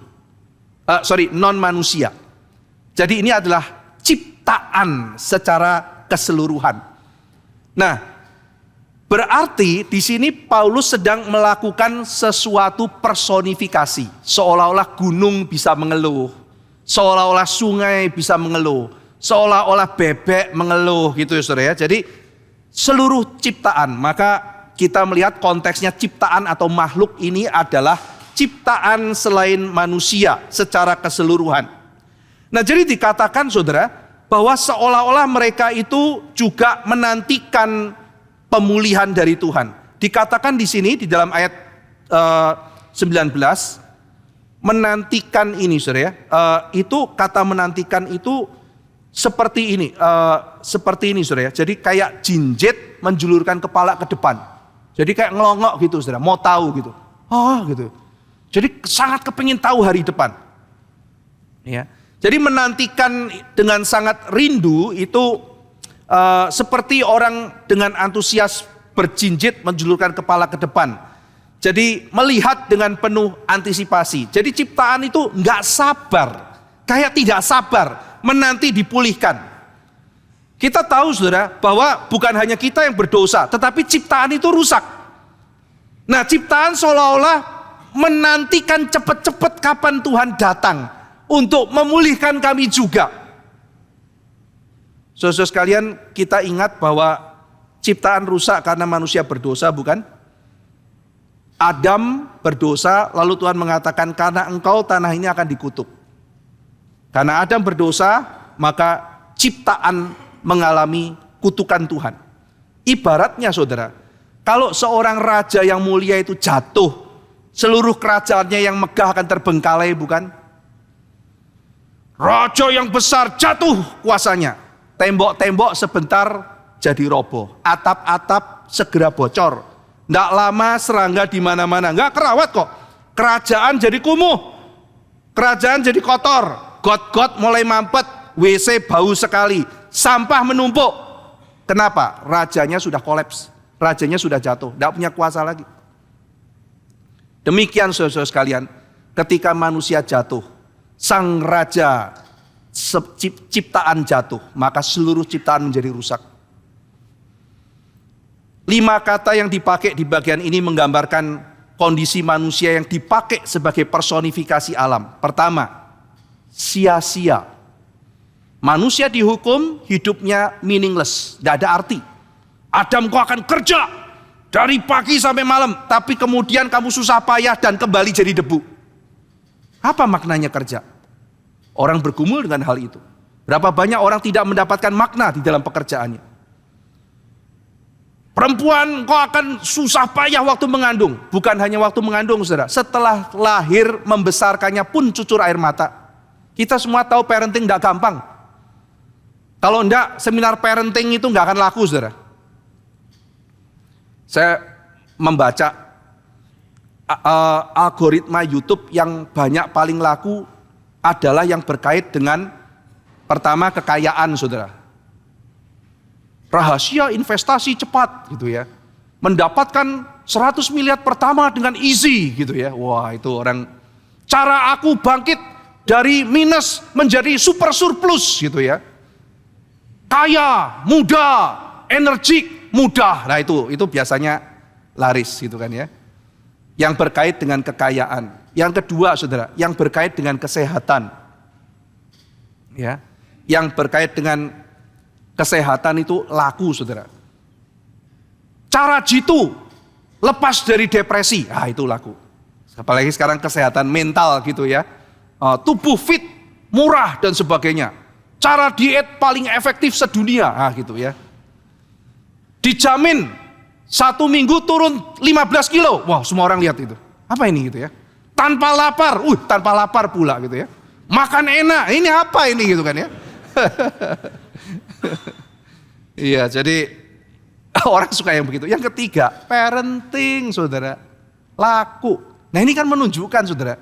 Non manusia. Jadi ini adalah ciptaan secara keseluruhan. Nah, berarti di sini Paulus sedang melakukan sesuatu personifikasi. Seolah-olah gunung bisa mengeluh, seolah-olah sungai bisa mengeluh, seolah-olah bebek mengeluh gitu ya saudara ya. Jadi seluruh ciptaan, maka kita melihat konteksnya ciptaan atau makhluk ini adalah ciptaan selain manusia secara keseluruhan. Nah, jadi dikatakan saudara, bahwa seolah-olah mereka itu juga menantikan pemulihan dari Tuhan. Dikatakan di sini di dalam ayat 19, menantikan ini saudara ya. Itu kata menantikan itu seperti ini, saudara ya. Jadi kayak jinjit menjulurkan kepala ke depan. Jadi kayak ngelongok gitu saudara, mau tahu gitu. Oh gitu. Jadi sangat kepingin tahu hari depan. Ya. Jadi menantikan dengan sangat rindu itu seperti orang dengan antusias berjinjit menjulurkan kepala ke depan. Jadi melihat dengan penuh antisipasi. Jadi ciptaan itu nggak sabar, kayak tidak sabar menanti dipulihkan. Kita tahu saudara bahwa bukan hanya kita yang berdosa, tetapi ciptaan itu rusak. Nah, ciptaan seolah-olah menantikan cepat-cepat kapan Tuhan datang untuk memulihkan kami juga. Saudara sekalian, kita ingat bahwa ciptaan rusak karena manusia berdosa, bukan? Adam berdosa, lalu Tuhan mengatakan karena engkau tanah ini akan dikutuk. Karena Adam berdosa, maka ciptaan mengalami kutukan Tuhan. Ibaratnya saudara, kalau seorang raja yang mulia itu jatuh, seluruh kerajaannya yang megah akan terbengkalai, bukan? Raja yang besar jatuh kuasanya. Tembok-tembok sebentar jadi roboh. Atap-atap segera bocor. Nggak lama serangga di mana-mana. Nggak kerawat kok. Kerajaan jadi kumuh. Kerajaan jadi kotor. Got-got mulai mampet. WC bau sekali. Sampah menumpuk. Kenapa? Rajanya sudah kolaps. Rajanya sudah jatuh. Nggak punya kuasa lagi. Demikian saudara-saudara sekalian. Ketika manusia jatuh, sang raja ciptaan jatuh, maka seluruh ciptaan menjadi rusak. 5 kata yang dipakai di bagian ini menggambarkan kondisi manusia yang dipakai sebagai personifikasi alam. Pertama, sia-sia. Manusia dihukum hidupnya meaningless, tidak ada arti. Adam, kau akan kerja dari pagi sampai malam, tapi kemudian kamu susah payah dan kembali jadi debu. Apa maknanya kerja? Orang bergumul dengan hal itu. Berapa banyak orang tidak mendapatkan makna di dalam pekerjaannya. Perempuan kau akan susah payah waktu mengandung. Bukan hanya waktu mengandung, saudara. Setelah lahir membesarkannya pun cucur air mata. Kita semua tahu parenting tidak gampang. Kalau enggak, seminar parenting itu enggak akan laku, saudara. Saya membaca algoritma YouTube yang banyak paling laku adalah yang berkait dengan pertama kekayaan, saudara. Rahasia investasi cepat gitu ya. Mendapatkan 100 miliar pertama dengan easy gitu ya. Wah, itu orang, cara aku bangkit dari minus menjadi super surplus gitu ya. Kaya, muda, energik, mudah. Nah itu biasanya laris gitu kan ya. Yang berkait dengan kekayaan. Yang kedua, saudara, yang berkait dengan kesehatan. Ya. Yang berkait dengan kesehatan itu laku, saudara. Cara jitu lepas dari depresi, itu laku. Apalagi sekarang kesehatan mental gitu ya. Tubuh fit, murah dan sebagainya. Cara diet paling efektif sedunia, gitu ya. Dijamin 1 minggu turun 15 kilo. Wah, semua orang lihat itu. Apa ini gitu ya? Tanpa lapar pula gitu ya. Makan enak, ini apa ini gitu kan ya. Iya, jadi orang suka yang begitu. Yang ketiga, parenting, saudara, laku. Nah ini kan menunjukkan, saudara,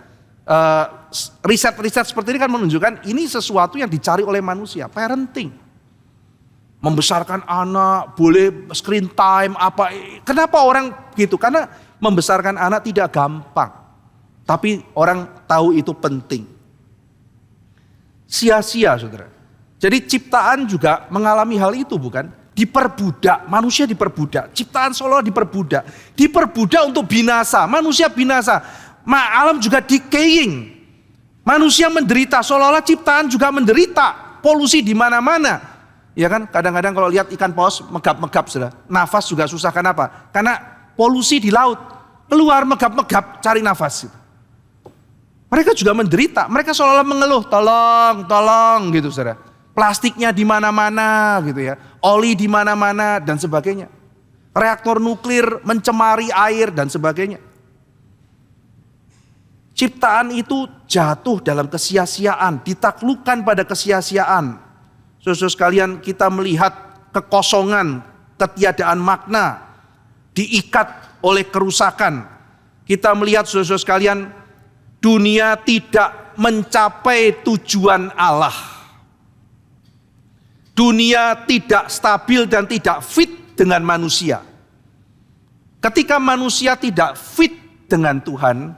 riset-riset seperti ini kan menunjukkan ini sesuatu yang dicari oleh manusia, parenting. Membesarkan anak, boleh screen time, apa. Kenapa orang gitu? Karena membesarkan anak tidak gampang. Tapi orang tahu itu penting. Sia-sia, saudara. Jadi ciptaan juga mengalami hal itu, bukan? Diperbudak, manusia diperbudak. Ciptaan seolah diperbudak. Diperbudak untuk binasa, manusia binasa. Alam juga decaying. Manusia menderita, seolah-olah ciptaan juga menderita. Polusi di mana-mana. Ya kan? Kadang-kadang kalau lihat ikan paus megap-megap, sudah. Nafas juga susah, kenapa? Karena polusi di laut. Keluar megap-megap cari nafas. Mereka juga menderita. Mereka seolah-olah mengeluh, tolong gitu, saudara. Plastiknya di mana-mana gitu ya. Oli di mana-mana dan sebagainya. Reaktor nuklir mencemari air dan sebagainya. Ciptaan itu jatuh dalam kesia-siaan, ditaklukkan pada kesia-siaan. Saudara sekalian, kita melihat kekosongan, ketiadaan makna, diikat oleh kerusakan. Kita melihat, saudara sekalian, dunia tidak mencapai tujuan Allah. Dunia tidak stabil dan tidak fit dengan manusia. Ketika manusia tidak fit dengan Tuhan,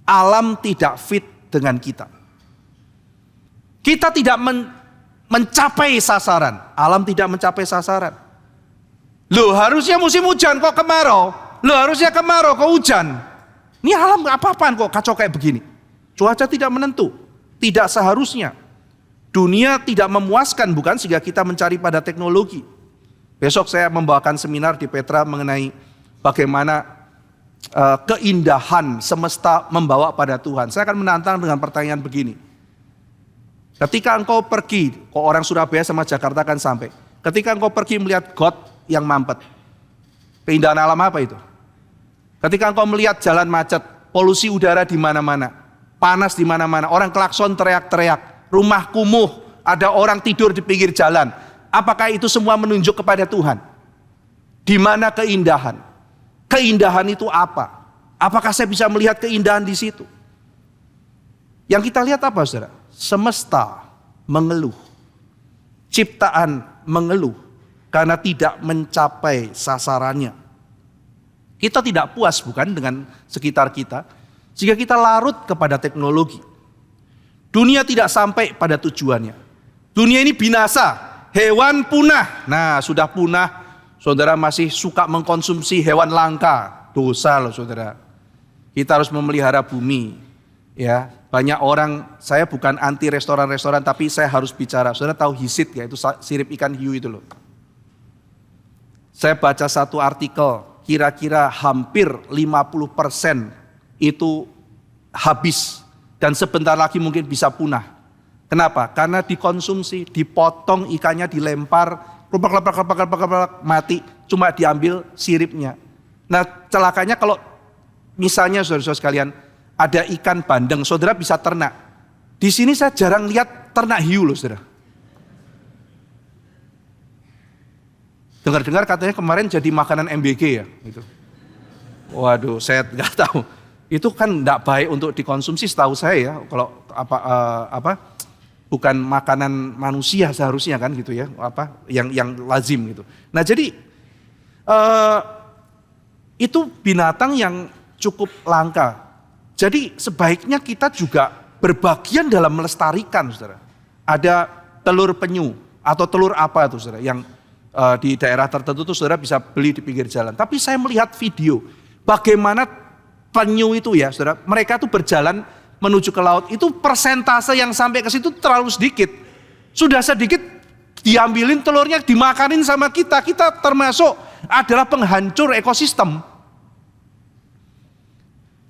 alam tidak fit dengan kita. Kita tidak mencapai sasaran, alam tidak mencapai sasaran. Loh, harusnya musim hujan kok kemarau. Loh, harusnya kemarau kok hujan. Ini alam apa-apaan kok kacau kayak begini. Cuaca tidak menentu, tidak seharusnya. Dunia tidak memuaskan, bukan, sehingga kita mencari pada teknologi. Besok saya membawakan seminar di Petra mengenai bagaimana keindahan semesta membawa pada Tuhan. Saya akan menantang dengan pertanyaan begini. Ketika engkau pergi, kok orang Surabaya sama Jakarta kan sampai. Ketika engkau pergi melihat got yang mampet, keindahan alam apa itu? Ketika engkau melihat jalan macet, polusi udara di mana-mana, panas di mana-mana, orang klakson teriak-teriak, rumah kumuh, ada orang tidur di pinggir jalan. Apakah itu semua menunjuk kepada Tuhan? Di mana keindahan? Keindahan itu apa? Apakah saya bisa melihat keindahan di situ? Yang kita lihat apa, saudara? Semesta mengeluh. Ciptaan mengeluh karena tidak mencapai sasarannya. Kita tidak puas, bukan, dengan sekitar kita, sehingga kita larut kepada teknologi. Dunia tidak sampai pada tujuannya. Dunia ini binasa, hewan punah. Nah, sudah punah, saudara masih suka mengkonsumsi hewan langka. Dosa loh, saudara. Kita harus memelihara bumi. Ya, banyak orang, saya bukan anti restoran-restoran, tapi saya harus bicara. Saudara tahu hisit ya, itu sirip ikan hiu itu loh. Saya baca satu artikel, kira-kira hampir 50% itu habis. Dan sebentar lagi mungkin bisa punah. Kenapa? Karena dikonsumsi, dipotong ikannya, dilempar Kepak, mati, cuma diambil siripnya. Nah, celakanya kalau misalnya saudara-saudara sekalian, ada ikan bandeng, saudara bisa ternak. Di sini saya jarang lihat ternak hiu loh, saudara. Dengar-dengar katanya kemarin jadi makanan MBG ya, gitu. Waduh, saya nggak tahu. Itu kan nggak baik untuk dikonsumsi, setahu saya ya. Kalau bukan makanan manusia seharusnya kan gitu ya, yang lazim gitu. Nah jadi itu binatang yang cukup langka. Jadi sebaiknya kita juga berbagian dalam melestarikan, saudara. Ada telur penyu atau telur apa itu, saudara, yang di daerah tertentu tuh saudara bisa beli di pinggir jalan. Tapi saya melihat video bagaimana penyu itu ya, saudara, mereka tuh berjalan menuju ke laut, itu persentase yang sampai ke situ terlalu sedikit. Sudah sedikit diambilin telurnya, dimakanin sama kita. Kita termasuk adalah penghancur ekosistem.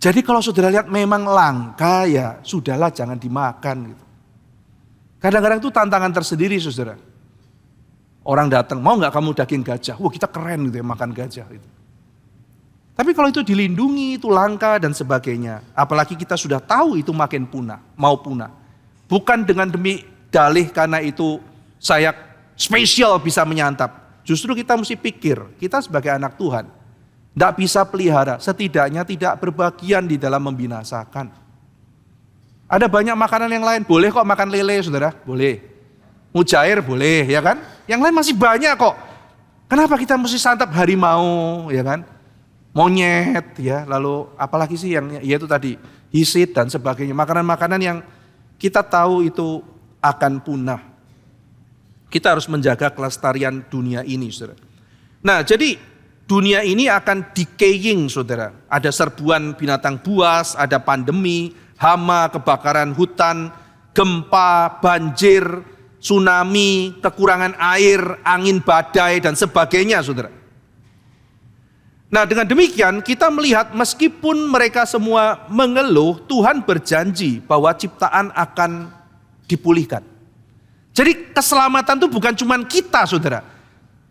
Jadi kalau saudara lihat memang langka ya sudahlah, jangan dimakan gitu. Kadang-kadang itu tantangan tersendiri, saudara. Orang datang, mau nggak kamu daging gajah? Wah, kita keren gitu ya makan gajah gitu. Tapi kalau itu dilindungi, itu langka dan sebagainya. Apalagi kita sudah tahu itu makin punah, mau punah. Bukan dengan demi dalih karena itu saya spesial bisa menyantap. Justru kita mesti pikir, kita sebagai anak Tuhan, tidak bisa pelihara, setidaknya tidak berbagian di dalam membinasakan. Ada banyak makanan yang lain, boleh kok makan lele, saudara, boleh. Mujair boleh, ya kan? Yang lain masih banyak kok. Kenapa kita mesti santap harimau, ya kan? Monyet, ya, lalu apalagi sih yang yaitu tadi hisit dan sebagainya, makanan-makanan yang kita tahu itu akan punah. Kita harus menjaga kelestarian dunia ini, saudara. Nah, jadi dunia ini akan decaying, saudara. Ada serbuan binatang buas, ada pandemi, hama, kebakaran hutan, gempa, banjir, tsunami, kekurangan air, angin badai dan sebagainya, saudara. Nah, dengan demikian kita melihat meskipun mereka semua mengeluh, Tuhan berjanji bahwa ciptaan akan dipulihkan. Jadi keselamatan itu bukan cuma kita, saudara.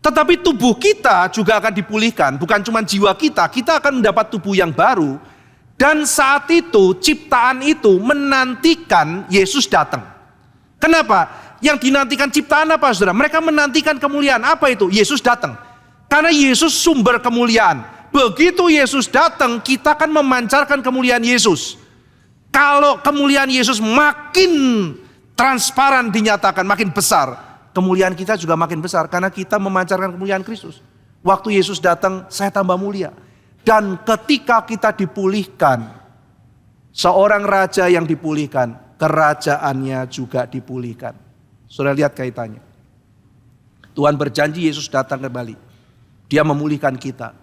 Tetapi tubuh kita juga akan dipulihkan. Bukan cuma jiwa kita akan mendapat tubuh yang baru. Dan saat itu ciptaan itu menantikan Yesus datang. Kenapa? Yang dinantikan ciptaan apa, saudara? Mereka menantikan kemuliaan. Apa itu? Yesus datang. Karena Yesus sumber kemuliaan. Begitu Yesus datang, kita akan memancarkan kemuliaan Yesus. Kalau kemuliaan Yesus makin transparan dinyatakan, makin besar, kemuliaan kita juga makin besar. Karena kita memancarkan kemuliaan Kristus. Waktu Yesus datang, saya tambah mulia. Dan ketika kita dipulihkan, seorang raja yang dipulihkan, kerajaannya juga dipulihkan. Saudara lihat kaitannya. Tuhan berjanji Yesus datang kembali. Dia memulihkan kita.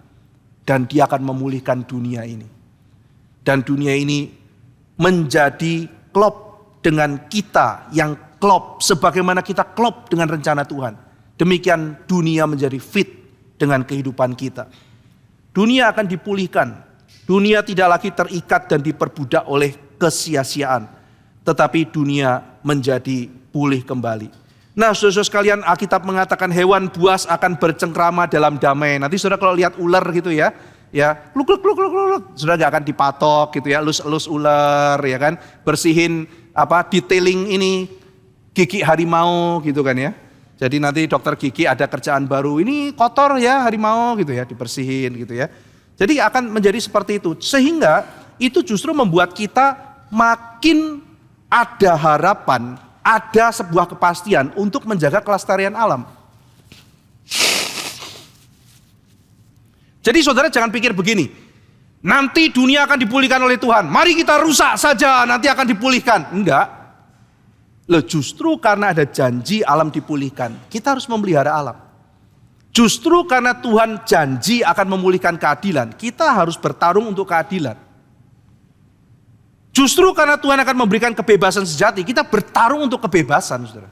Dan dia akan memulihkan dunia ini. Dan dunia ini menjadi klop dengan kita yang klop. Sebagaimana kita klop dengan rencana Tuhan. Demikian dunia menjadi fit dengan kehidupan kita. Dunia akan dipulihkan. Dunia tidak lagi terikat dan diperbudak oleh kesia-siaan. Tetapi dunia menjadi pulih kembali. Nah, saudara-saudara sekalian, Alkitab mengatakan hewan buas akan bercengkrama dalam damai. Nanti saudara kalau lihat ular gitu ya, kluk, saudara gak akan dipatok gitu ya, elus ular ya kan, bersihin detailing ini gigi harimau gitu kan ya. Jadi nanti dokter gigi ada kerjaan baru, ini kotor ya harimau gitu ya, dibersihin gitu ya. Jadi akan menjadi seperti itu, sehingga itu justru membuat kita makin ada harapan. Ada sebuah kepastian untuk menjaga kelestarian alam. Jadi saudara jangan pikir begini, nanti dunia akan dipulihkan oleh Tuhan, mari kita rusak saja nanti akan dipulihkan. Enggak. Loh, justru karena ada janji alam dipulihkan, kita harus memelihara alam. Justru karena Tuhan janji akan memulihkan keadilan, kita harus bertarung untuk keadilan. Justru karena Tuhan akan memberikan kebebasan sejati, kita bertarung untuk kebebasan, saudara.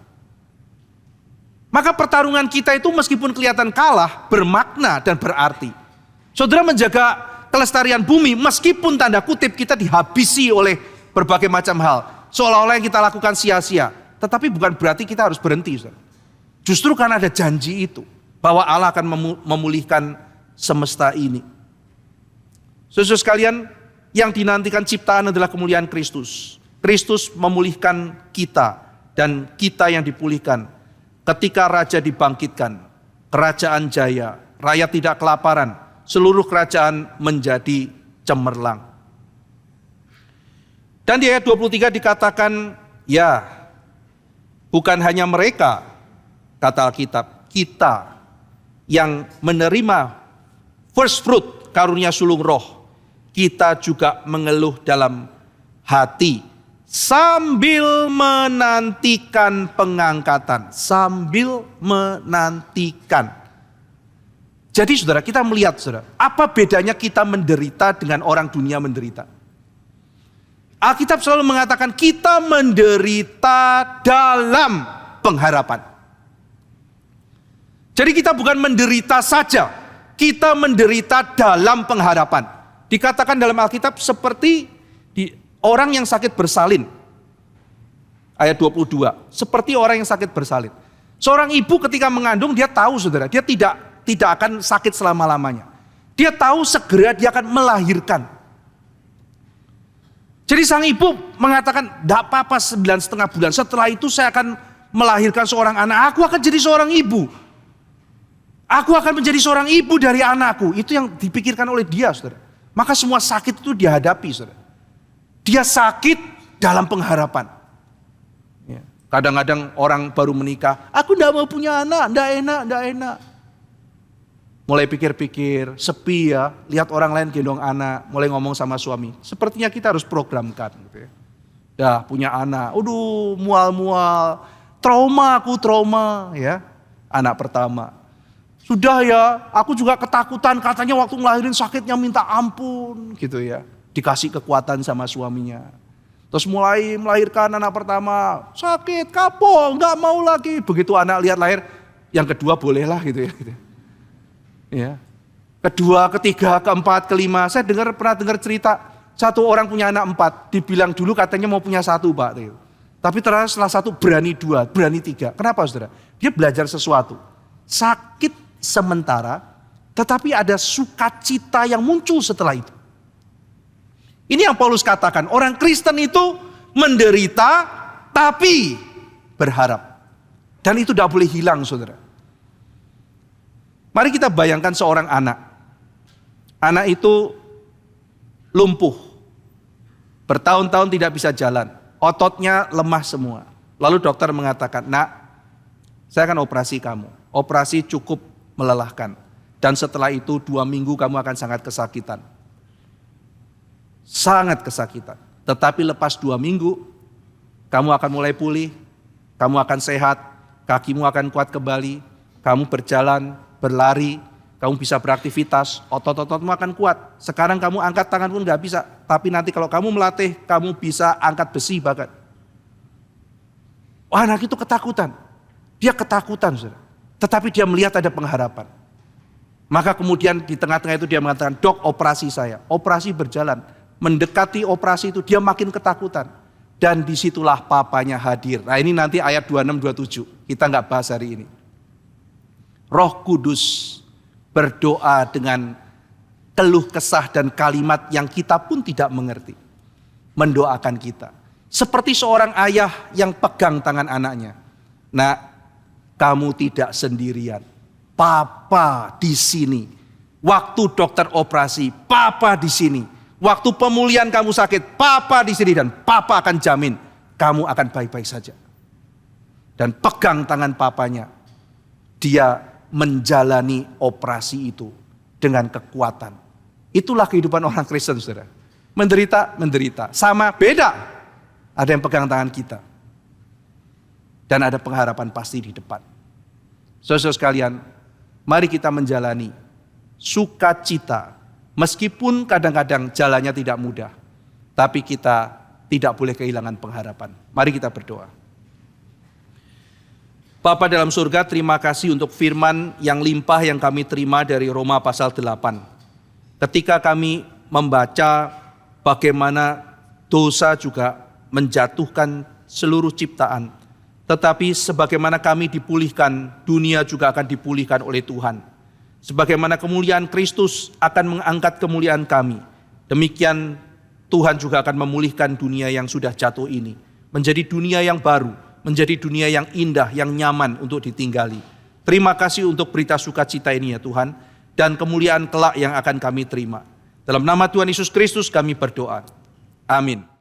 Maka pertarungan kita itu meskipun kelihatan kalah, bermakna dan berarti. Saudara menjaga kelestarian bumi, meskipun tanda kutip kita dihabisi oleh berbagai macam hal. Seolah-olah yang kita lakukan sia-sia. Tetapi bukan berarti kita harus berhenti, saudara. Justru karena ada janji itu, bahwa Allah akan memulihkan semesta ini. Saudara sekalian, yang dinantikan ciptaan adalah kemuliaan Kristus. Kristus memulihkan kita dan kita yang dipulihkan. Ketika Raja dibangkitkan, kerajaan jaya, rakyat tidak kelaparan, seluruh kerajaan menjadi cemerlang. Dan di ayat 23 dikatakan, ya, bukan hanya mereka, kata Alkitab, kita yang menerima first fruit karunia sulung roh, kita juga mengeluh dalam hati sambil menantikan pengangkatan, sambil menantikan. Jadi saudara, kita melihat saudara, apa bedanya kita menderita dengan orang dunia menderita? Alkitab selalu mengatakan kita menderita dalam pengharapan. Jadi kita bukan menderita saja, kita menderita dalam pengharapan. Dikatakan dalam Alkitab seperti orang yang sakit bersalin. Ayat 22, seperti orang yang sakit bersalin. Seorang ibu ketika mengandung dia tahu saudara, dia tidak akan sakit selama-lamanya. Dia tahu segera dia akan melahirkan. Jadi sang ibu mengatakan, tidak apa-apa 9,5 bulan, setelah itu saya akan melahirkan seorang anak, aku akan jadi seorang ibu. Aku akan menjadi seorang ibu dari anakku. Itu yang dipikirkan oleh dia, saudara. Maka semua sakit itu dihadapi, saudara. Dia sakit dalam pengharapan. Ya. Kadang-kadang orang baru menikah, aku tidak mau punya anak, tidak enak. Mulai pikir-pikir, sepi ya, lihat orang lain gendong anak, mulai ngomong sama suami. Sepertinya kita harus programkan. Gitu ya. Dah punya anak, mual-mual, trauma ya, anak pertama. Sudah ya, aku juga ketakutan, katanya waktu ngelahirin sakitnya minta ampun gitu ya. Dikasih kekuatan sama suaminya. Terus mulai melahirkan anak pertama, sakit, kapok, gak mau lagi. Begitu anak lihat lahir, yang kedua bolehlah gitu ya. Ya. Kedua, ketiga, keempat, kelima. Saya pernah dengar cerita satu orang punya anak 4, dibilang dulu katanya mau punya 1 Pak. Tapi ternyata setelah 1 berani 2, berani 3. Kenapa saudara? Dia belajar sesuatu. Sakit sementara, tetapi ada sukacita yang muncul setelah itu. Ini yang Paulus katakan, orang Kristen itu menderita tapi berharap. Dan itu tidak boleh hilang saudara. Mari kita bayangkan seorang anak. Anak itu lumpuh. Bertahun-tahun tidak bisa jalan. Ototnya lemah semua. Lalu dokter mengatakan, nak, saya akan operasi kamu. Operasi cukup melelahkan. Dan setelah itu 2 minggu kamu akan sangat kesakitan. Sangat kesakitan. Tetapi lepas 2 minggu, kamu akan mulai pulih. Kamu akan sehat. Kakimu akan kuat kembali. Kamu berjalan, berlari, kamu bisa beraktivitas, otot-ototmu akan kuat. Sekarang kamu angkat tangan pun gak bisa, tapi nanti kalau kamu melatih, kamu bisa angkat besi bahkan. Anak itu ketakutan, dia ketakutan, saudara. Tetapi dia melihat ada pengharapan. Maka kemudian di tengah-tengah itu dia mengatakan, dok, operasi saya. Operasi berjalan, mendekati operasi itu dia makin ketakutan. Dan disitulah papanya hadir. Nah ini nanti ayat 26-27, kita gak bahas hari ini. Roh Kudus berdoa dengan keluh kesah dan kalimat yang kita pun tidak mengerti. Mendoakan kita. Seperti seorang ayah yang pegang tangan anaknya. Nah, kamu tidak sendirian. Papa di sini. Waktu dokter operasi, papa di sini. Waktu pemulihan kamu sakit, papa di sini. Dan papa akan jamin kamu akan baik-baik saja. Dan pegang tangan papanya. Dia menjalani operasi itu dengan kekuatan. Itulah kehidupan orang Kristen, saudara. Menderita. Sama, beda. Ada yang pegang tangan kita. Dan ada pengharapan pasti di depan. Saudara sekalian, mari kita menjalani sukacita. Meskipun kadang-kadang jalannya tidak mudah. Tapi kita tidak boleh kehilangan pengharapan. Mari kita berdoa. Bapa dalam surga, terima kasih untuk firman yang limpah yang kami terima dari Roma pasal 8. Ketika kami membaca bagaimana dosa juga menjatuhkan seluruh ciptaan. tetapi sebagaimana kami dipulihkan, dunia juga akan dipulihkan oleh Tuhan. Sebagaimana kemuliaan Kristus akan mengangkat kemuliaan kami, demikian Tuhan juga akan memulihkan dunia yang sudah jatuh ini, menjadi dunia yang baru, menjadi dunia yang indah, yang nyaman untuk ditinggali. Terima kasih untuk berita sukacita ini ya Tuhan, dan kemuliaan kelak yang akan kami terima. Dalam nama Tuhan Yesus Kristus kami berdoa. Amin.